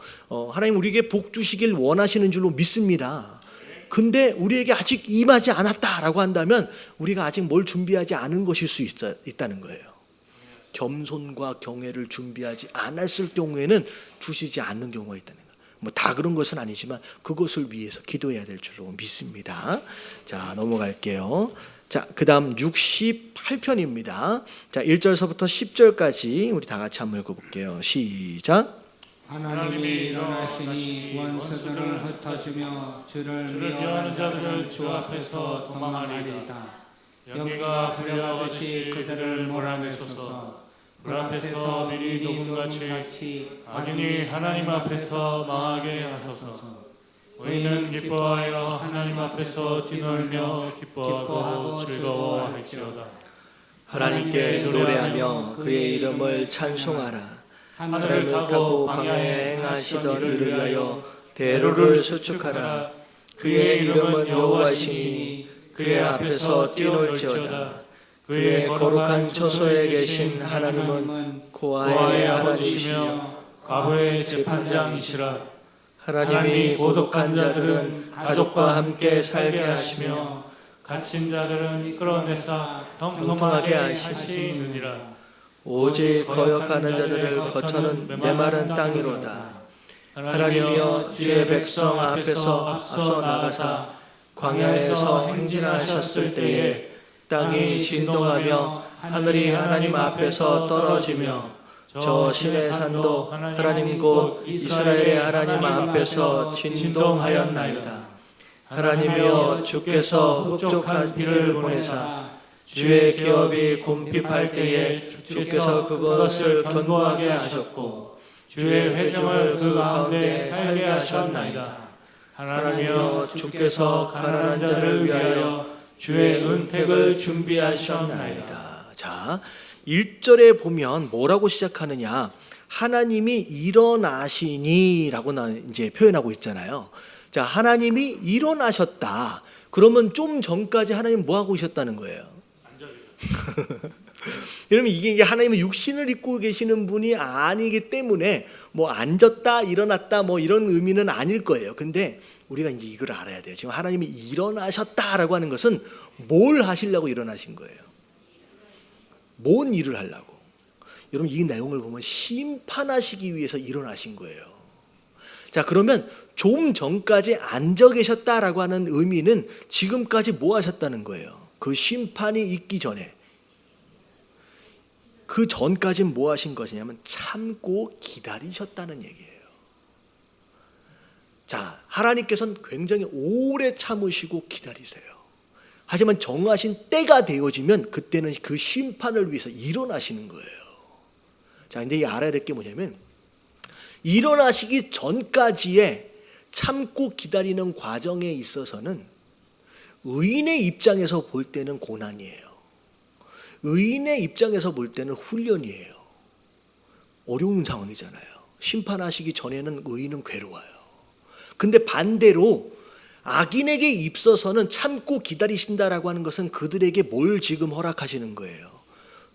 하나님 우리에게 복 주시길 원하시는 줄로 믿습니다. 근데 우리에게 아직 임하지 않았다라고 한다면 우리가 아직 뭘 준비하지 않은 것일 수 있다는 거예요. 겸손과 경외를 준비하지 않았을 경우에는 주시지 않는 경우가 있다는 거예요. 뭐 다 그런 것은 아니지만 그것을 위해서 기도해야 될 줄로 믿습니다. 자, 넘어갈게요. 자, 그 다음 68편입니다. 자, 1절서부터 10절까지 우리 다 같이 한번 읽어볼게요. 시작. 하나님이 일어나시니 원수들을 흩어지며 주를 미워하는 자들을 주 앞에서 도망하리이다. 연기가 불려가듯이 그들을 몰아내소서. 물 앞에서 미리 녹음같이 악인이 하나님 앞에서 망하게 하소서. 의인은 기뻐하여 하나님 앞에서 뛰놀며 기뻐하고 즐거워할지어다. 하나님께 노래하며 그의 이름을 찬송하라. 하늘을 타고 광야에 행하시던 이를 위하여 대로를 수축하라. 그의 이름은 여호와시니 그의 앞에서 뛰놀지어다. 그의 거룩한 처소에 계신 하나님은 고아의 하나님이시며 과부의 재판장이시라. 하나님이 고독한 자들은 가족과 함께 살게 하시며 갇힌 자들은 이끌어내사 통통하게 하시느니라. 오직 거역하는 자들을 거처는 메마른 땅이로다. 하나님이여, 주의 백성 앞에서 앞서 나가사 광야에서 행진하셨을 때에 땅이 진동하며 하늘이 하나님 앞에서 떨어지며 저 신의 산도 하나님 곧 이스라엘의 하나님 앞에서 진동하였나이다. 하나님이여 주께서 흡족한 비를 보내사 주의 기업이 곰핍할 때에 주께서 그것을 견고하게 하셨고 주의 회중을 그 가운데 살게 하셨나이다. 하나님이여 주께서 가난한 자를 위하여 주의 은택을 준비하셨나이다. 자, 1절에 보면 뭐라고 시작하느냐? 하나님이 일어나시니라고 이제 표현하고 있잖아요. 자, 하나님이 일어나셨다. 그러면 좀 전까지 하나님 뭐 하고 계셨다는 거예요? 여러분 이게 하나님의 육신을 입고 계시는 분이 아니기 때문에 뭐 앉았다 일어났다 뭐 이런 의미는 아닐 거예요. 근데 우리가 이제 이걸 알아야 돼요. 지금 하나님이 일어나셨다라고 하는 것은 뭘 하시려고 일어나신 거예요? 뭔 일을 하려고? 여러분 이 내용을 보면 심판하시기 위해서 일어나신 거예요. 자, 그러면 좀 전까지 앉아 계셨다라고 하는 의미는 지금까지 뭐 하셨다는 거예요? 그 심판이 있기 전에 그 전까지는 뭐 하신 것이냐면 참고 기다리셨다는 얘기예요. 자, 하나님께서는 굉장히 오래 참으시고 기다리세요. 하지만 정하신 때가 되어지면 그때는 그 심판을 위해서 일어나시는 거예요. 자, 근데 이 알아야 될 게 뭐냐면 일어나시기 전까지의 참고 기다리는 과정에 있어서는 의인의 입장에서 볼 때는 고난이에요. 의인의 입장에서 볼 때는 훈련이에요. 어려운 상황이잖아요. 심판하시기 전에는 의인은 괴로워요. 근데 반대로 악인에게 있어서는 참고 기다리신다라고 하는 것은 그들에게 뭘 지금 허락하시는 거예요?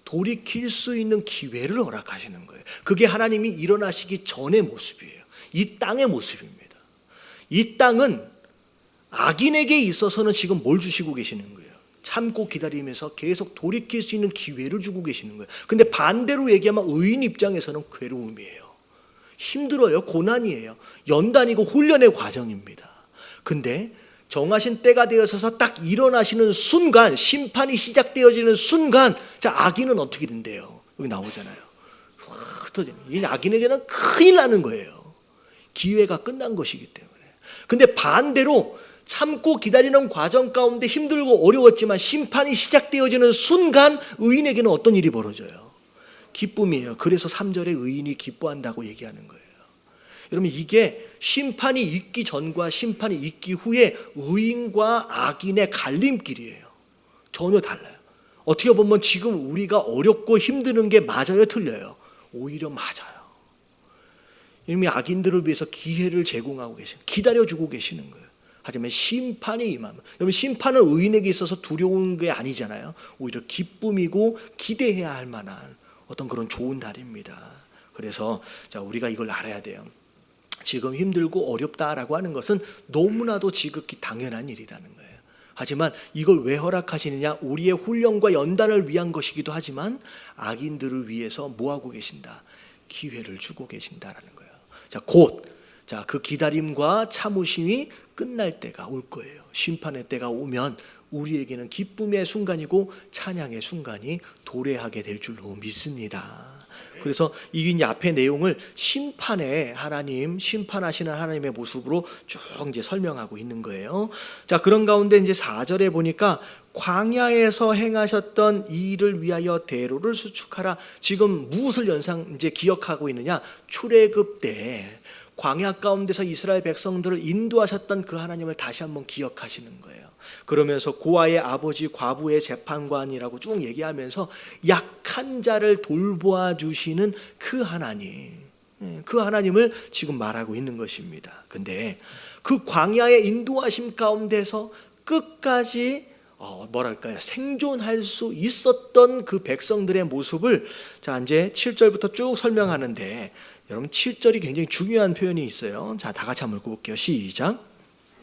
돌이킬 수 있는 기회를 허락하시는 거예요. 그게 하나님이 일어나시기 전의 모습이에요. 이 땅의 모습입니다. 이 땅은 악인에게 있어서는 지금 뭘 주시고 계시는 거예요? 참고 기다리면서 계속 돌이킬 수 있는 기회를 주고 계시는 거예요. 근데 반대로 얘기하면 의인 입장에서는 괴로움이에요. 힘들어요. 고난이에요. 연단이고 훈련의 과정입니다. 근데 정하신 때가 되어서 딱 일어나시는 순간, 심판이 시작되어지는 순간, 자, 악인은 어떻게 된대요? 여기 나오잖아요. 흩어지는. 이 악인에게는 큰일 나는 거예요. 기회가 끝난 것이기 때문에. 근데 반대로 참고 기다리는 과정 가운데 힘들고 어려웠지만 심판이 시작되어지는 순간 의인에게는 어떤 일이 벌어져요? 기쁨이에요. 그래서 3절에 의인이 기뻐한다고 얘기하는 거예요. 여러분 이게 심판이 있기 전과 심판이 있기 후에 의인과 악인의 갈림길이에요. 전혀 달라요. 어떻게 보면 지금 우리가 어렵고 힘드는 게 맞아요, 틀려요? 오히려 맞아요. 이미 악인들을 위해서 기회를 제공하고 계시는, 기다려주고 계시는 거예요. 하지만 심판이 임하면, 여러분 심판은 의인에게 있어서 두려운 게 아니잖아요. 오히려 기쁨이고 기대해야 할 만한 어떤 그런 좋은 날입니다. 그래서 자, 우리가 이걸 알아야 돼요. 지금 힘들고 어렵다라고 하는 것은 너무나도 지극히 당연한 일이라는 거예요. 하지만 이걸 왜 허락하시느냐? 우리의 훈련과 연단을 위한 것이기도 하지만 악인들을 위해서 뭐 하고 계신다? 기회를 주고 계신다라는 거예요. 자, 곧 자, 그 기다림과 참으심이 끝날 때가 올 거예요. 심판의 때가 오면 우리에게는 기쁨의 순간이고 찬양의 순간이 도래하게 될 줄로 믿습니다. 그래서 이 앞의 내용을 심판의 하나님, 심판하시는 하나님의 모습으로 쭉 이제 설명하고 있는 거예요. 자, 그런 가운데 이제 4절에 보니까 광야에서 행하셨던 이 일을 위하여 대로를 수축하라. 지금 무엇을 이제 기억하고 있느냐? 출애굽 때 광야 가운데서 이스라엘 백성들을 인도하셨던 그 하나님을 다시 한번 기억하시는 거예요. 그러면서 고아의 아버지 과부의 재판관이라고 쭉 얘기하면서 약한 자를 돌보아 주시는 그 하나님, 그 하나님을 지금 말하고 있는 것입니다. 근데 그 광야의 인도하심 가운데서 끝까지 생존할 수 있었던 그 백성들의 모습을 자, 이제 7절부터 쭉 설명하는데 여러분 7절이 굉장히 중요한 표현이 있어요. 자, 다 같이 한번 읽어볼게요. 시작.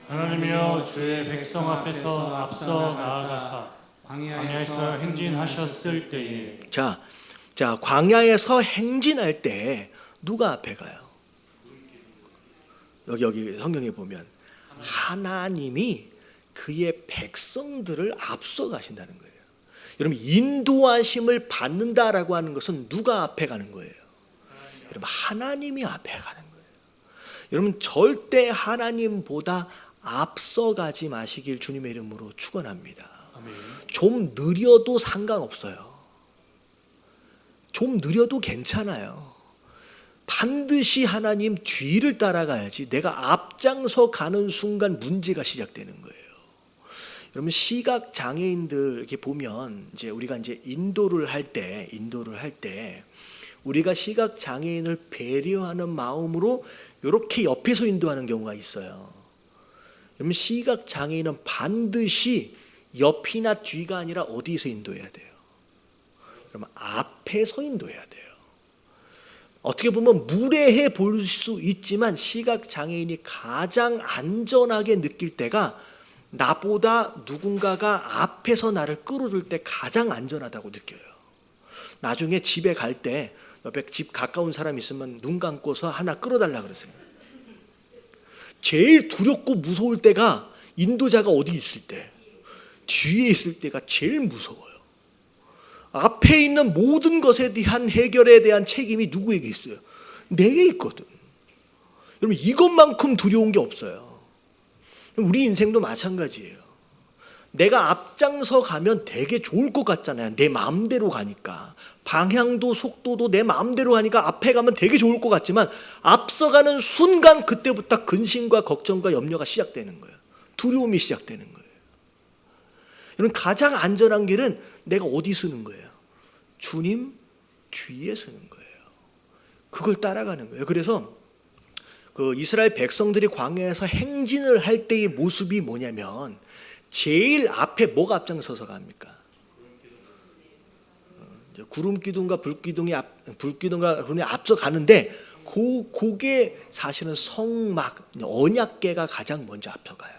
하나님이여 주의 백성 앞에서 앞서 나아가사 광야에서 행진하셨을 때에 자, 광야에서 행진할 때 누가 앞에 가요? 여기 성경에 보면 하나님이 그의 백성들을 앞서 가신다는 거예요. 여러분 인도하심을 받는다라고 하는 것은 누가 앞에 가는 거예요? 여러분 하나님이 앞에 가는 거예요. 여러분 절대 하나님보다 앞서가지 마시길 주님의 이름으로 축원합니다. 아멘. 좀 느려도 상관없어요. 좀 느려도 괜찮아요. 반드시 하나님 뒤를 따라가야지 내가 앞장서 가는 순간 문제가 시작되는 거예요. 여러분 시각 장애인들 이렇게 보면 이제 우리가 이제 인도를 할 때 우리가 시각 장애인을 배려하는 마음으로 이렇게 옆에서 인도하는 경우가 있어요. 여러분 시각 장애인은 반드시 옆이나 뒤가 아니라 어디서 인도해야 돼요? 여러분 앞에서 인도해야 돼요. 어떻게 보면 무례해 보일 수 있지만 시각 장애인이 가장 안전하게 느낄 때가 나보다 누군가가 앞에서 나를 끌어줄 때 가장 안전하다고 느껴요. 나중에 집에 갈 때 옆에 집 가까운 사람 있으면 눈 감고서 하나 끌어달라 그러세요. 제일 두렵고 무서울 때가 인도자가 어디 있을 때, 뒤에 있을 때가 제일 무서워요. 앞에 있는 모든 것에 대한 해결에 대한 책임이 누구에게 있어요? 내게 있거든. 여러분 이것만큼 두려운 게 없어요. 우리 인생도 마찬가지예요. 내가 앞장서 가면 되게 좋을 것 같잖아요. 내 마음대로 가니까. 방향도 속도도 내 마음대로 가니까 앞에 가면 되게 좋을 것 같지만 앞서가는 순간 그때부터 근심과 걱정과 염려가 시작되는 거예요. 두려움이 시작되는 거예요. 여러분 가장 안전한 길은 내가 어디 쓰는 거예요? 주님 뒤에 쓰는 거예요. 그걸 따라가는 거예요. 그래서 그 이스라엘 백성들이 광야에서 행진을 할 때의 모습이 뭐냐면 제일 앞에 뭐가 앞장서서 갑니까? 구름 기둥과 불기둥과 그분이 앞서 가는데 그게 사실은 성막 언약궤가 가장 먼저 앞서가요.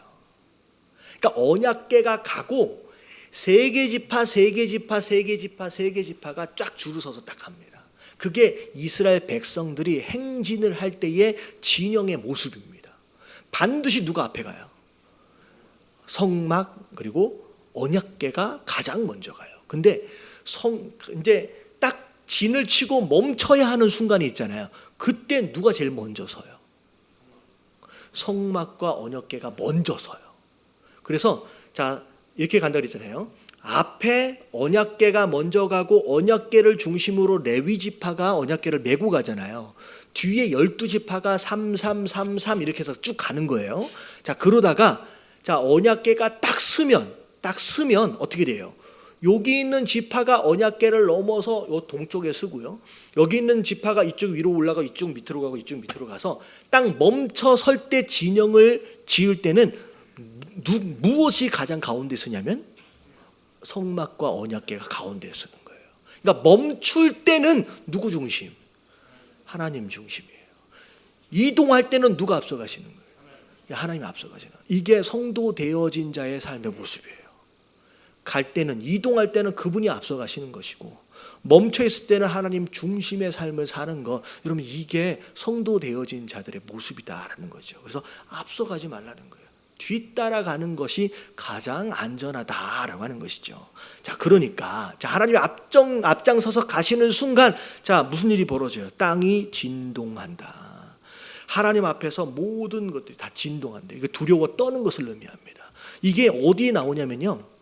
그러니까 언약궤가 가고 세 개 지파가 쫙 줄을 서서 딱 갑니다. 그게 이스라엘 백성들이 행진을 할 때의 진영의 모습입니다. 반드시 누가 앞에 가요? 성막 그리고 언약궤가 가장 먼저 가요. 근데 이제 딱 진을 치고 멈춰야 하는 순간이 있잖아요. 그때 누가 제일 먼저 서요? 성막과 언약궤가 먼저 서요. 그래서 자 이렇게 간다 그랬잖아요. 앞에 언약궤가 먼저 가고 언약궤를 중심으로 레위 지파가 언약궤를 메고 가잖아요. 뒤에 12지파가 3333 이렇게 해서 쭉 가는 거예요. 자 그러다가 자 언약궤가 딱 서면 어떻게 돼요? 여기 있는 지파가 언약궤를 넘어서 요 동쪽에 서고요. 여기 있는 지파가 이쪽 위로 올라가 이쪽 밑으로 가고 이쪽 밑으로 가서 딱 멈춰 설 때 진영을 지을 때는 무엇이 가장 가운데 서냐면 성막과 언약궤가 가운데에 서는 거예요. 그러니까 멈출 때는 누구 중심? 하나님 중심이에요. 이동할 때는 누가 앞서가시는 거예요? 하나님이 앞서가시는 거예요. 이게 성도 되어진 자의 삶의 모습이에요. 갈 때는 이동할 때는 그분이 앞서가시는 것이고 멈춰 있을 때는 하나님 중심의 삶을 사는 것. 여러분 이게 성도 되어진 자들의 모습이다라는 거죠. 그래서 앞서가지 말라는 거예요. 뒤따라가는 것이 가장 안전하다라고 하는 것이죠. 자, 그러니까 자 하나님이 앞장서서 가시는 순간 자 무슨 일이 벌어져요? 땅이 진동한다. 하나님 앞에서 모든 것들이 다 진동한다. 이게 두려워 떠는 것을 의미합니다. 이게 어디에 나오냐면요.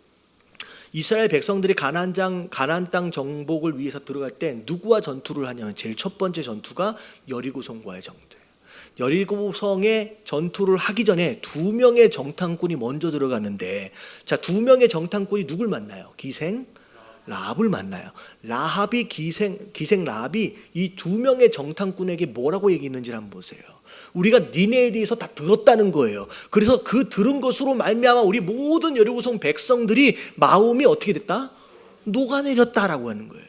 이스라엘 백성들이 가나안 땅 정복을 위해서 들어갈 때 누구와 전투를 하냐면 제일 첫 번째 전투가 여리고성과의 전투예요. 여리고성에 전투를 하기 전에 2명의 정탐꾼이 먼저 들어갔는데 자 2명의 정탐꾼이 누굴 만나요? 기생 라합을 만나요. 라합이 기생 라합이 이 2명의 정탐꾼에게 뭐라고 얘기했는지를 한번 보세요. 우리가 니네에 대해서 다 들었다는 거예요. 그래서 그 들은 것으로 말미암아 우리 모든 여리고성 백성들이 마음이 어떻게 됐다? 녹아내렸다라고 하는 거예요.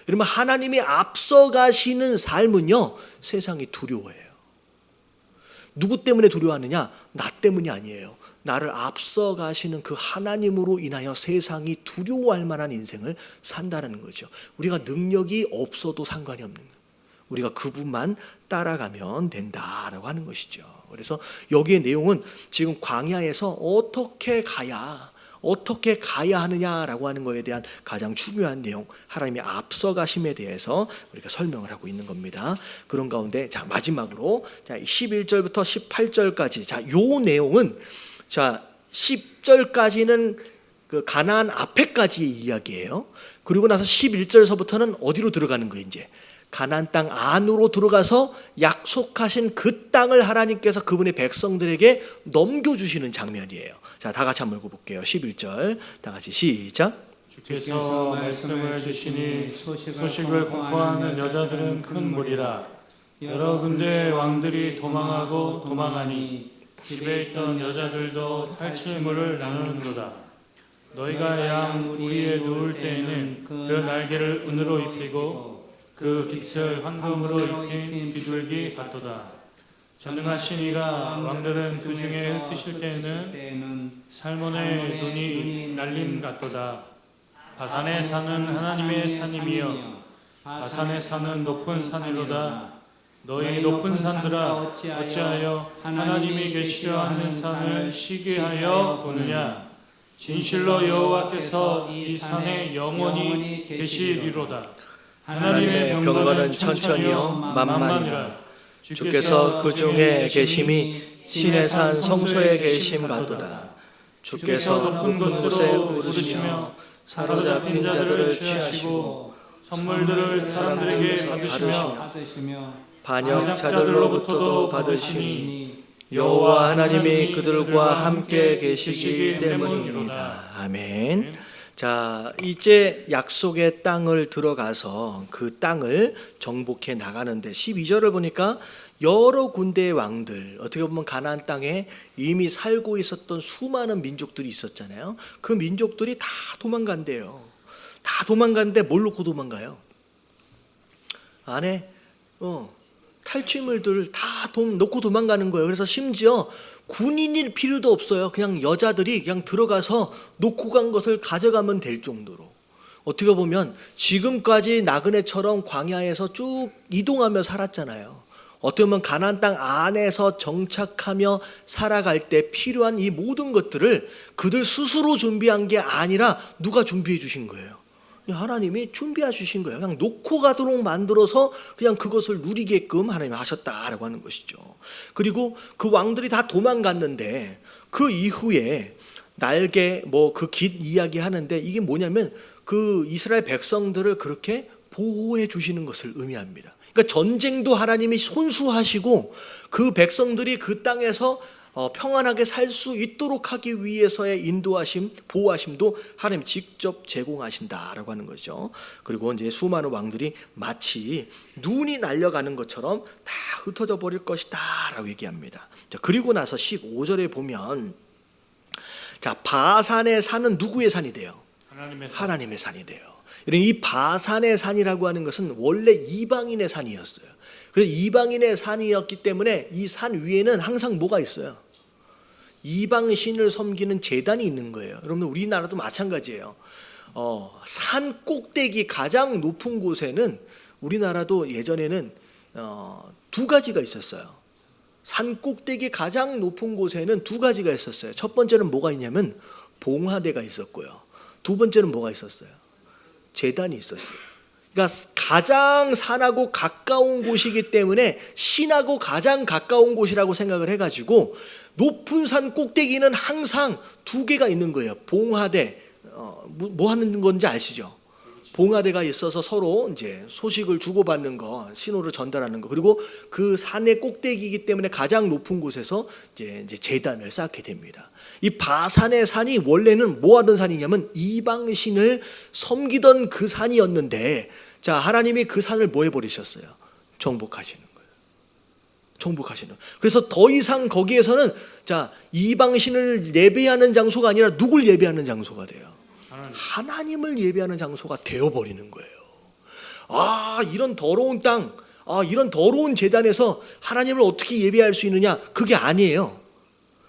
여러분 하나님이 앞서가시는 삶은요 세상이 두려워해요. 누구 때문에 두려워하느냐? 나 때문이 아니에요. 나를 앞서가시는 그 하나님으로 인하여 세상이 두려워할 만한 인생을 산다는 거죠. 우리가 능력이 없어도 상관이 없는 거예요. 우리가 그분만 따라가면 된다라고 하는 것이죠. 그래서 여기의 내용은 지금 광야에서 어떻게 가야 어떻게 가야 하느냐라고 하는 것에 대한 가장 중요한 내용, 하나님의 앞서가심에 대해서 우리가 설명을 하고 있는 겁니다. 그런 가운데 자 마지막으로 자 11절부터 18절까지 자 요 내용은 자 10절까지는 그 가나안 앞에까지의 이야기예요. 그리고 나서 11절서부터는 어디로 들어가는 거예요? 이제 가나안 땅 안으로 들어가서 약속하신 그 땅을 하나님께서 그분의 백성들에게 넘겨주시는 장면이에요. 자, 다 같이 한번 읽어볼게요. 11절 다 같이 시작. 주께서 말씀을 주시니 소식을 공포하는 여자들은 큰 무리라. 여러 군데 왕들이 도망하고 도망하니 집에 있던 여자들도 탈취물을 나누는도다. 너희가 양 우리에 누울 때에는 그 날개를 은으로 입히고 그 깃을 황금으로 입힌 비둘기 같도다. 전능하신 이가 왕들은 그 중에 흩으실 때에는 살몬의 눈이 날림 같도다. 바산에 사는 하나님의 산임이여 바산에 사는 높은 산이로다. 너희 높은 산들아 어찌하여 하나님이 계시려 하는 산을 시기하여 보느냐. 진실로 여호와께서 이 산에 영원히 계시리로다. 하나님의 병거는 천천히요 만만이라. 주께서 그 중에 계심이 신의 산 성소에 계심 같도다. 주께서 높은 곳에 오르시며 사로잡힌 자들을 취하시고 선물들을 사람들에게 받으시며 반역자들로부터도 받으시니 여호와 하나님이 그들과 함께 계시기 때문이니이다. 아멘. 자, 이제 약속의 땅을 들어가서 그 땅을 정복해 나가는데 12절을 보니까 여러 군데의 왕들, 어떻게 보면 가나안 땅에 이미 살고 있었던 수많은 민족들이 있었잖아요. 그 민족들이 다 도망간대요. 다 도망갔는데 뭘 놓고 도망가요? 안에 탈취물들을 다 놓고 도망가는 거예요. 그래서 심지어 군인일 필요도 없어요. 그냥 여자들이 그냥 들어가서 놓고 간 것을 가져가면 될 정도로. 어떻게 보면 지금까지 나그네처럼 광야에서 쭉 이동하며 살았잖아요. 어떻게 보면 가나안 땅 안에서 정착하며 살아갈 때 필요한 이 모든 것들을 그들 스스로 준비한 게 아니라 누가 준비해 주신 거예요? 하나님이 준비해 주신 거예요. 그냥 놓고 가도록 만들어서 그냥 그것을 누리게끔 하나님이 하셨다라고 하는 것이죠. 그리고 그 왕들이 다 도망갔는데 그 이후에 날개 그 깃 이야기 하는데 이게 뭐냐면 그 이스라엘 백성들을 그렇게 보호해 주시는 것을 의미합니다. 그러니까 전쟁도 하나님이 손수하시고 그 백성들이 그 땅에서 평안하게 살 수 있도록 하기 위해서의 인도하심, 보호하심도 하나님 직접 제공하신다라고 하는 거죠. 그리고 이제 수많은 왕들이 마치 눈이 날려가는 것처럼 다 흩어져 버릴 것이다라고 얘기합니다. 자, 그리고 나서 15절에 보면 자, 바산의 산은 누구의 산이 돼요? 하나님의 산이 돼요. 이 바산의 산이라고 하는 것은 원래 이방인의 산이었어요. 그래서 이방인의 산이었기 때문에 이 산 위에는 항상 뭐가 있어요? 이방신을 섬기는 제단이 있는 거예요. 여러분 우리나라도 마찬가지예요. 산 꼭대기 가장 높은 곳에는 우리나라도 예전에는 두 가지가 있었어요. 산 꼭대기 가장 높은 곳에는 두 가지가 있었어요. 첫 번째는 뭐가 있냐면 봉화대가 있었고요. 두 번째는 뭐가 있었어요? 제단이 있었어요. 그러니까 가장 산하고 가까운 곳이기 때문에 신하고 가장 가까운 곳이라고 생각을 해가지고 높은 산 꼭대기는 항상 두 개가 있는 거예요. 봉화대, 뭐 하는 건지 아시죠? 봉화대가 있어서 서로 이제 소식을 주고받는 거, 신호를 전달하는 거. 그리고 그 산의 꼭대기이기 때문에 가장 높은 곳에서 이제 제단을 쌓게 됩니다. 이 바산의 산이 원래는 뭐 하던 산이냐면 이방신을 섬기던 그 산이었는데, 자, 하나님이 그 산을 뭐 해버리셨어요? 정복하시는 거예요. 정복하시는. 그래서 더 이상 거기에서는 자, 이방신을 예배하는 장소가 아니라 누굴 예배하는 장소가 돼요? 하나님을 예배하는 장소가 되어버리는 거예요. 이런 더러운 땅, 이런 더러운 제단에서 하나님을 어떻게 예배할 수 있느냐? 그게 아니에요.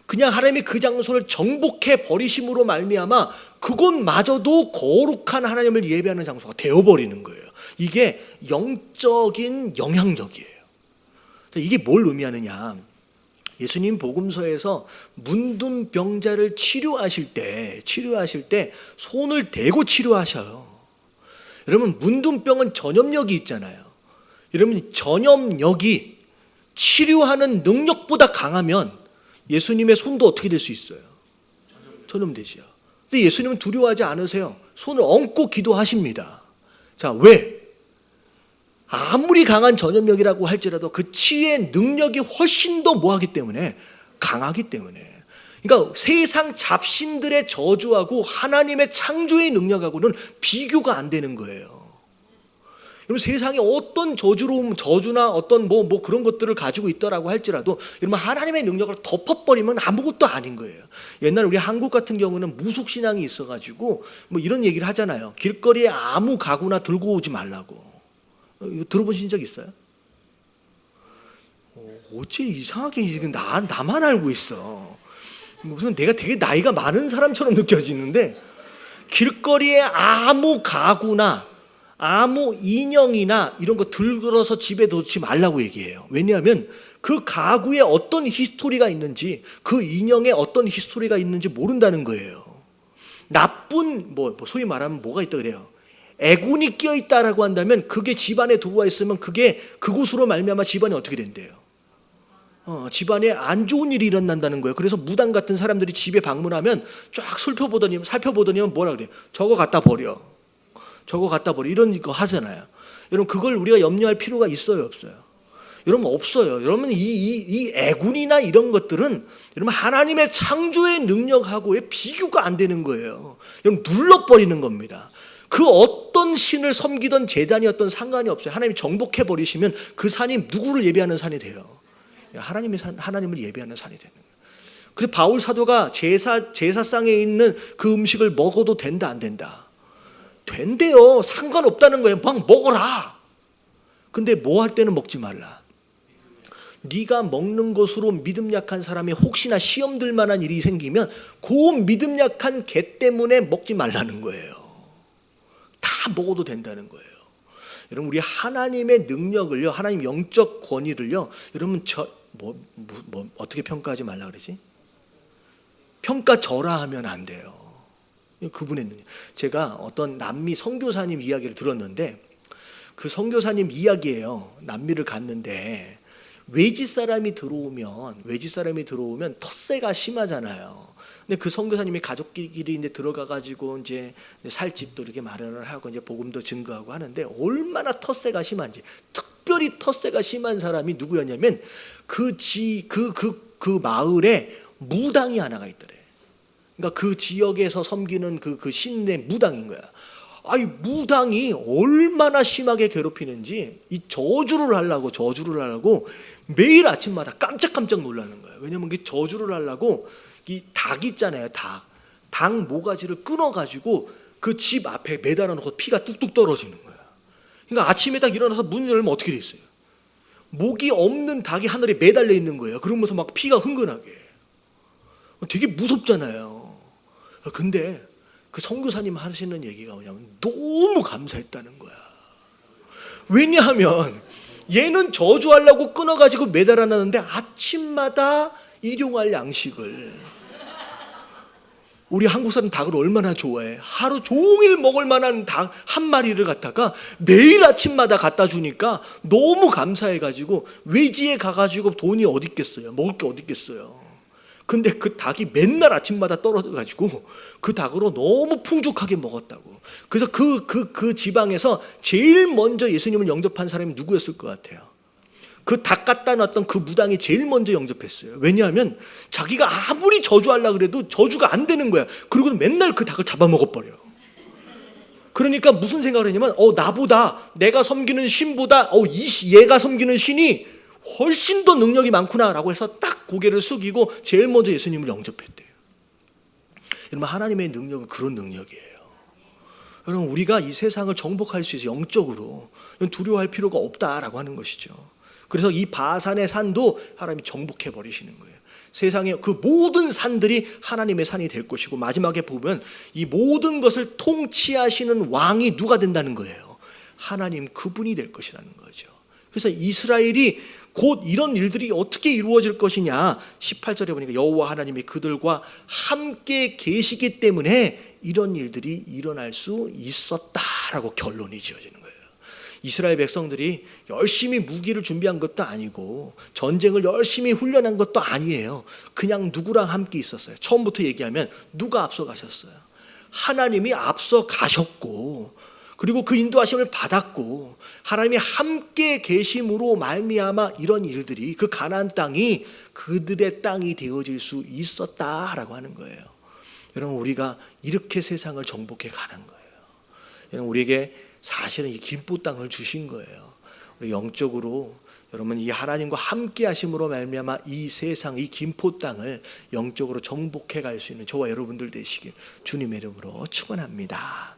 그냥 하나님이 그 장소를 정복해 버리심으로 말미암아 그곳마저도 거룩한 하나님을 예배하는 장소가 되어버리는 거예요. 이게 영적인 영향력이에요. 이게 뭘 의미하느냐? 예수님 복음서에서 문둥병자를 치료하실 때 손을 대고 치료하셔요. 여러분, 문둥병은 전염력이 있잖아요. 여러분, 전염력이 치료하는 능력보다 강하면 예수님의 손도 어떻게 될 수 있어요? 전염되지요. 근데 예수님은 두려워하지 않으세요. 손을 얹고 기도하십니다. 자, 왜? 아무리 강한 전염력이라고 할지라도 그 치유의 능력이 훨씬 더 뭐하기 때문에? 강하기 때문에. 그러니까 세상 잡신들의 저주하고 하나님의 창조의 능력하고는 비교가 안 되는 거예요. 여러분, 세상에 어떤 저주나 어떤 뭐 그런 것들을 가지고 있더라고 할지라도 여러분, 하나님의 능력을 덮어버리면 아무것도 아닌 거예요. 옛날에 우리 한국 같은 경우는 무속신앙이 있어가지고 뭐 이런 얘기를 하잖아요. 길거리에 아무 가구나 들고 오지 말라고. 이거 들어보신 적 있어요? 어째 이상하게 나만 알고 있어. 무슨 내가 되게 나이가 많은 사람처럼 느껴지는데, 길거리에 아무 가구나 아무 인형이나 이런 거 들어서 집에 놓지 말라고 얘기해요. 왜냐하면 그 가구에 어떤 히스토리가 있는지, 그 인형에 어떤 히스토리가 있는지 모른다는 거예요. 나쁜 소위 말하면 뭐가 있다 그래요. 애군이 끼어 있다라고 한다면 그게 집안에 들어와 있으면 그게 그곳으로 말미암아 집안이 어떻게 된대요? 집안에 안 좋은 일이 일어난다는 거예요. 그래서 무당 같은 사람들이 집에 방문하면 쫙 살펴보더니 뭐라 그래요? 저거 갖다 버려. 이런 거 하잖아요. 여러분, 그걸 우리가 염려할 필요가 있어요, 없어요? 여러분, 없어요. 여러분, 이 애군이나 이런 것들은 여러분 하나님의 창조의 능력하고의 비교가 안 되는 거예요. 여러분, 눌러버리는 겁니다. 그 어떤 신을 섬기던 제단이었던 상관이 없어요. 하나님이 정복해 버리시면 그 산이 누구를 예배하는 산이 돼요? 하나님을 예배하는 산이 되는 거예요. 그래서 바울 사도가 제사상에 있는 그 음식을 먹어도 된다, 안 된다? 된대요. 상관없다는 거예요. 막 먹어라. 근데 뭐 할 때는 먹지 말라. 네가 먹는 것으로 믿음 약한 사람이 혹시나 시험 들 만한 일이 생기면 그 믿음 약한 개 때문에 먹지 말라는 거예요. 다 먹어도 된다는 거예요. 여러분, 우리 하나님의 능력을요, 하나님 영적 권위를요, 여러분 어떻게 평가하지 말라 그러지? 평가절하하면 안 돼요. 그분의 능력. 제가 어떤 남미 선교사님 이야기를 들었는데, 그 선교사님 이야기예요. 남미를 갔는데 외지 사람이 들어오면 텃세가 심하잖아요. 근데 그 선교사님이 가족끼리 이제 들어가가지고 이제 살 집도 이렇게 마련을 하고 이제 복음도 증거하고 하는데, 얼마나 텃세가 심한지. 특별히 텃세가 심한 사람이 누구였냐면 그 마을에 무당이 하나가 있더래. 그러니까 그 지역에서 섬기는 그 신의 무당인 거야. 아이, 무당이 얼마나 심하게 괴롭히는지 이 저주를 하려고 매일 아침마다 깜짝깜짝 놀라는 거예요. 왜냐면 그 저주를 하려고 이 닭 있잖아요. 닭 모가지를 끊어가지고 그 집 앞에 매달아 놓고 피가 뚝뚝 떨어지는 거야. 그러니까 아침에 딱 일어나서 문을 열면 어떻게 돼 있어요? 목이 없는 닭이 하늘에 매달려 있는 거예요. 그러면서 막 피가 흥건하게. 되게 무섭잖아요. 근데 그 선교사님 하시는 얘기가 뭐냐면 너무 감사했다는 거야. 왜냐하면 얘는 저주하려고 끊어가지고 매달아 놨는데 아침마다 일용할 양식을, 우리 한국 사람 닭을 얼마나 좋아해. 하루 종일 먹을 만한 닭 한 마리를 갖다가 매일 아침마다 갖다 주니까 너무 감사해가지고 외지에 가가지고 돈이 어디 있겠어요. 먹을 게 어디 있겠어요. 근데 그 닭이 맨날 아침마다 떨어져가지고 그 닭으로 너무 풍족하게 먹었다고. 그래서 그 지방에서 제일 먼저 예수님을 영접한 사람이 누구였을 것 같아요? 그 닭 갖다 놨던 그 무당이 제일 먼저 영접했어요. 왜냐하면 자기가 아무리 저주하려고 그래도 저주가 안 되는 거야. 그리고 맨날 그 닭을 잡아먹어버려. 그러니까 무슨 생각을 했냐면 나보다, 내가 섬기는 신보다 얘가 섬기는 신이 훨씬 더 능력이 많구나라고 해서 딱 고개를 숙이고 제일 먼저 예수님을 영접했대요. 여러분, 하나님의 능력은 그런 능력이에요. 여러분, 우리가 이 세상을 정복할 수 있어요. 영적으로 두려워할 필요가 없다라고 하는 것이죠. 그래서 이 바산의 산도 하나님이 정복해 버리시는 거예요. 세상의 그 모든 산들이 하나님의 산이 될 것이고, 마지막에 보면 이 모든 것을 통치하시는 왕이 누가 된다는 거예요? 하나님, 그분이 될 것이라는 거죠. 그래서 이스라엘이 곧 이런 일들이 어떻게 이루어질 것이냐, 18절에 보니까 여호와 하나님이 그들과 함께 계시기 때문에 이런 일들이 일어날 수 있었다라고 결론이 지어지는 거예요. 이스라엘 백성들이 열심히 무기를 준비한 것도 아니고 전쟁을 열심히 훈련한 것도 아니에요. 그냥 누구랑 함께 있었어요. 처음부터 얘기하면 누가 앞서 가셨어요? 하나님이 앞서 가셨고, 그리고 그 인도하심을 받았고, 하나님이 함께 계심으로 말미암아 이런 일들이, 그 가나안 땅이 그들의 땅이 되어질 수 있었다라고 하는 거예요. 여러분, 우리가 이렇게 세상을 정복해 가는 거예요. 여러분, 우리에게 사실은 이 김포 땅을 주신 거예요. 우리 영적으로 여러분, 이 하나님과 함께 하심으로 말미암아 이 세상, 이 김포 땅을 영적으로 정복해 갈 수 있는 저와 여러분들 되시길 주님의 이름으로 축원합니다.